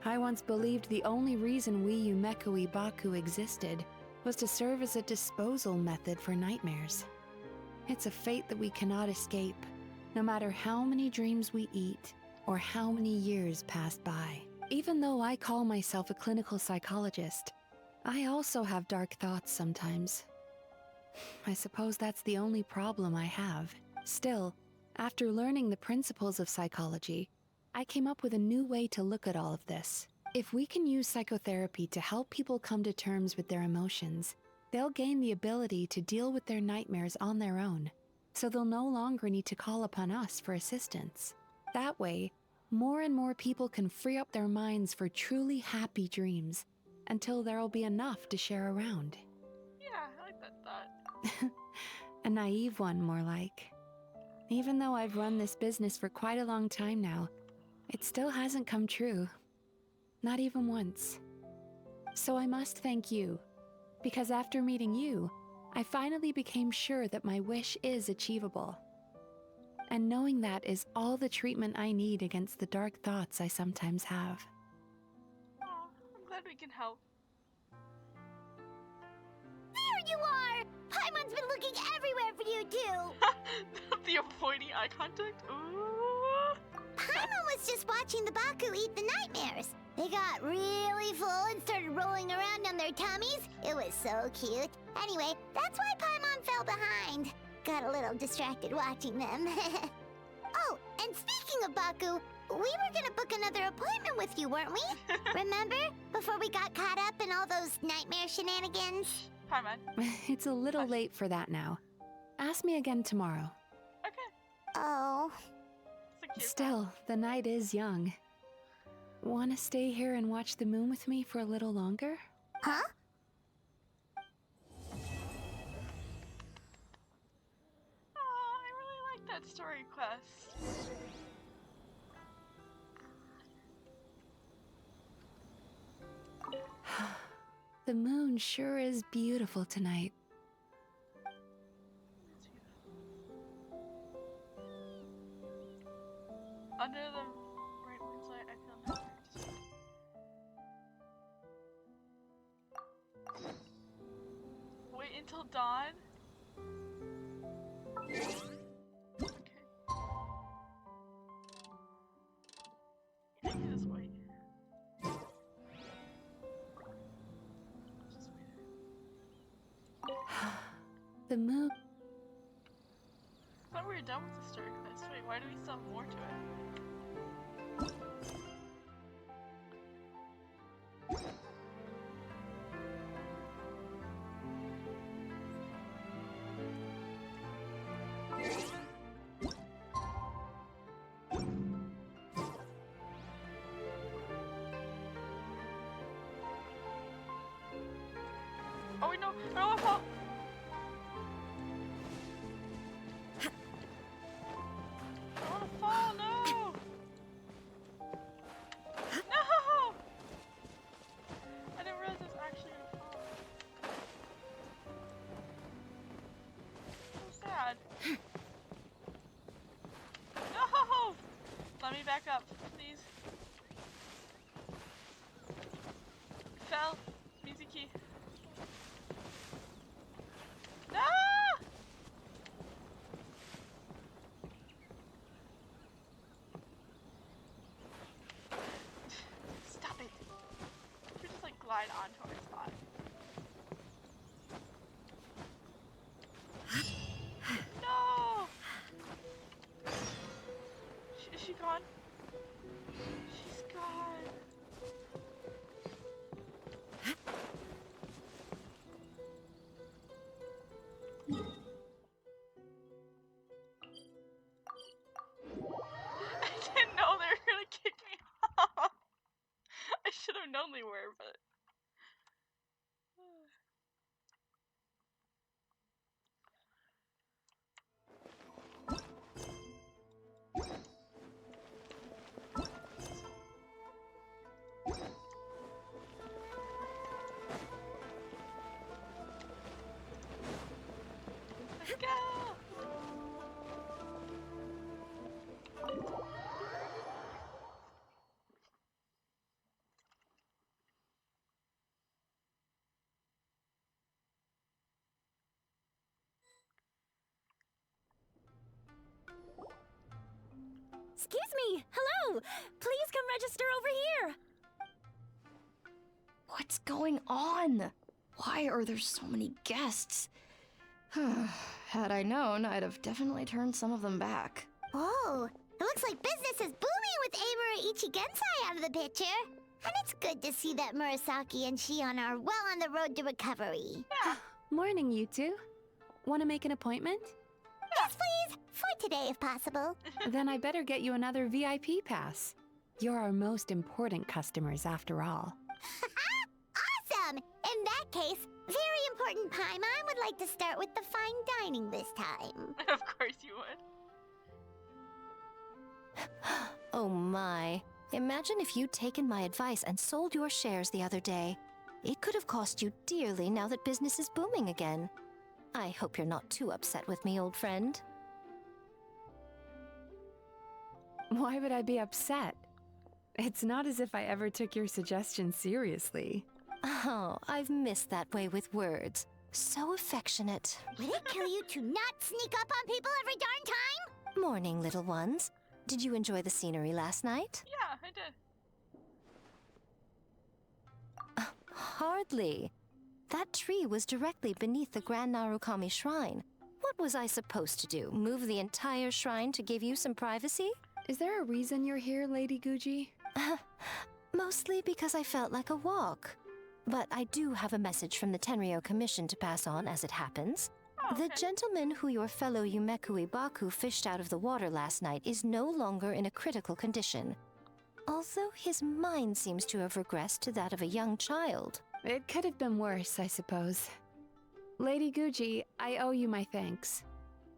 I once believed the only reason we Yumemizuki existed was to serve as a disposal method for nightmares. It's a fate that we cannot escape, no matter how many dreams we eat or how many years pass by. Even though I call myself a clinical psychologist, I also have dark thoughts sometimes. I suppose that's the only problem I have. Still, after learning the principles of psychology, I came up with a new way to look at all of this. If we can use psychotherapy to help people come to terms with their emotions, they'll gain the ability to deal with their nightmares on their own, so they'll no longer need to call upon us for assistance. That way, more and more people can free up their minds for truly happy dreams, until there'll be enough to share around. Yeah, I like that thought. A naive one, more like. Even though I've run this business for quite a long time now, it still hasn't come true. Not even once. So I must thank you, because after meeting you, I finally became sure that my wish is achievable. And knowing that is all the treatment I need against the dark thoughts I sometimes have. Oh, I'm glad we can help. There you are! Paimon's been looking everywhere for you too! The avoiding eye contact? Ooh! Paimon was just watching the Baku eat the nightmares. They got really full and started rolling around on their tummies. It was so cute. Anyway, that's why Paimon fell behind. Got a little distracted watching them. Oh, and speaking of Baku, we were gonna book another appointment with you, weren't we? Remember? Before we got caught up in all those nightmare shenanigans? Paimon. It's a little late for that now. Ask me again tomorrow. Okay. Oh. Still, the night is young. Wanna stay here and watch the moon with me for a little longer? Huh? Oh, I really like that story quest. The moon sure is beautiful tonight. Under the bright moonlight, I feel no hurt. Wait until dawn? Okay. I can just wait. Just wait. The moon. I thought we were done with the story quest. Wait, why do we still have more to it? Oh wait, no, I don't want to fall. I don't want to fall, no! No! I didn't realize I was actually gonna fall. So sad. No! Let me back up, please. Fell. Mizuki. No! Stop it. You just like glide onto our spot. No! Is she gone? She's gone. I didn't know they were gonna kick me off. I should have known they were, but Excuse me! Hello! Please come register over here! What's going on? Why are there so many guests? Had I known, I'd have definitely turned some of them back. Oh, it looks like business is booming with Amura Ichigensai out of the picture. And it's good to see that Murasaki and Shion are well on the road to recovery. Yeah. Morning, you two. Want to make an appointment? Yes, please. For today, if possible. Then I better get you another VIP pass. You're our most important customers, after all. Awesome! In that case, very important Paimon would like to start with the fine dining this time. Of course you would. Oh my. Imagine if you'd taken my advice and sold your shares the other day. It could have cost you dearly now that business is booming again. I hope you're not too upset with me, old friend. Why would I be upset? It's not as if I ever took your suggestion seriously. Oh, I've missed that way with words. So affectionate. Would it kill you to not sneak up on people every darn time? Morning, little ones. Did you enjoy the scenery last night? Yeah, I did. Hardly. That tree was directly beneath the Grand Narukami Shrine. What was I supposed to do? Move the entire shrine to give you some privacy? Is there a reason you're here, Lady Guji? Mostly because I felt like a walk. But I do have a message from the Tenryo Commission to pass on as it happens. The gentleman who your fellow Yumeku Ibaku fished out of the water last night is no longer in a critical condition. Although his mind seems to have regressed to that of a young child. It could have been worse, I suppose. Lady Guji, I owe you my thanks.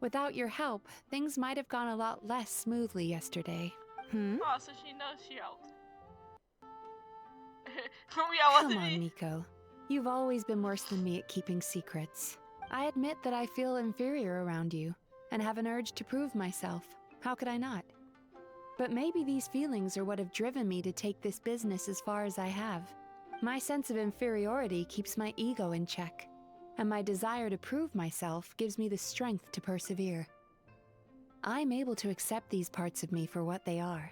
Without your help, things might have gone a lot less smoothly yesterday. Oh, so she knows she helped. Come on, Miko. You've always been worse than me at keeping secrets. I admit that I feel inferior around you, and have an urge to prove myself. How could I not? But maybe these feelings are what have driven me to take this business as far as I have. My sense of inferiority keeps my ego in check, and my desire to prove myself gives me the strength to persevere. I'm able to accept these parts of me for what they are.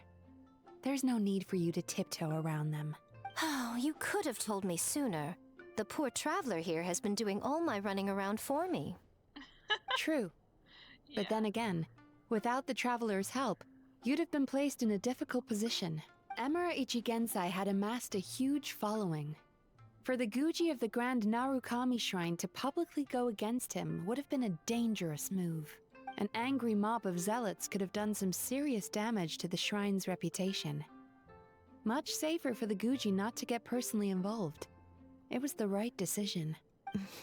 There's no need for you to tiptoe around them. Oh, you could have told me sooner. The poor traveler here has been doing all my running around for me. True. But then again, without the traveler's help, you'd have been placed in a difficult position. Emura Ichigensai had amassed a huge following. For the Guji of the Grand Narukami Shrine to publicly go against him would have been a dangerous move. An angry mob of zealots could have done some serious damage to the shrine's reputation. Much safer for the Guji not to get personally involved. It was the right decision.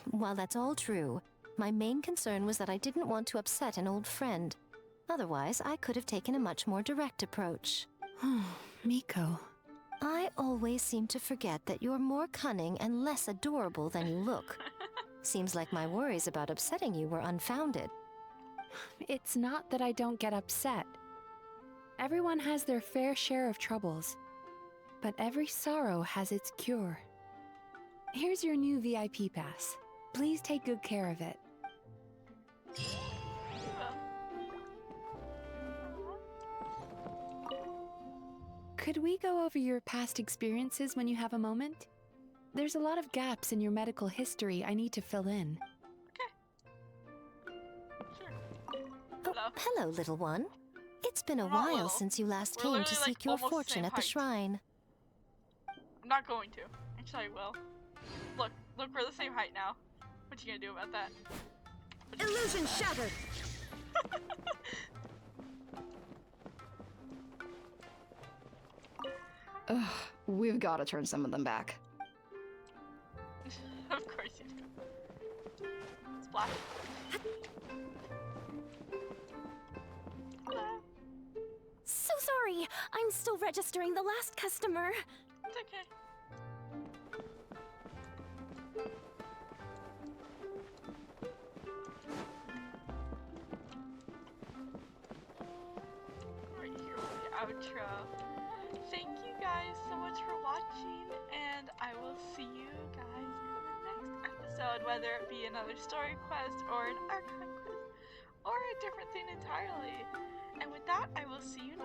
While that's all true, my main concern was that I didn't want to upset an old friend. Otherwise, I could have taken a much more direct approach. Miko. I always seem to forget that you're more cunning and less adorable than you look. Seems like my worries about upsetting you were unfounded. It's not that I don't get upset. Everyone has their fair share of troubles. But every sorrow has its cure. Here's your new VIP pass. Please take good care of it. Could we go over your past experiences when you have a moment? There's a lot of gaps in your medical history I need to fill in. Oh, hello, little one. It's been a while since you last came to seek your fortune at the shrine. I'm not going to. Actually, I will. Look, we're the same height now. What you gonna do about that? Illusion shattered! Ugh, we've got to turn some of them back. Of course you do. Splash. So sorry. I'm still registering the last customer. It's okay. Right here with the outro. Thank you guys so much for watching, and I will see you guys in the next episode, whether it be another story quest or an archive quest or a different thing entirely. And with that, I will see you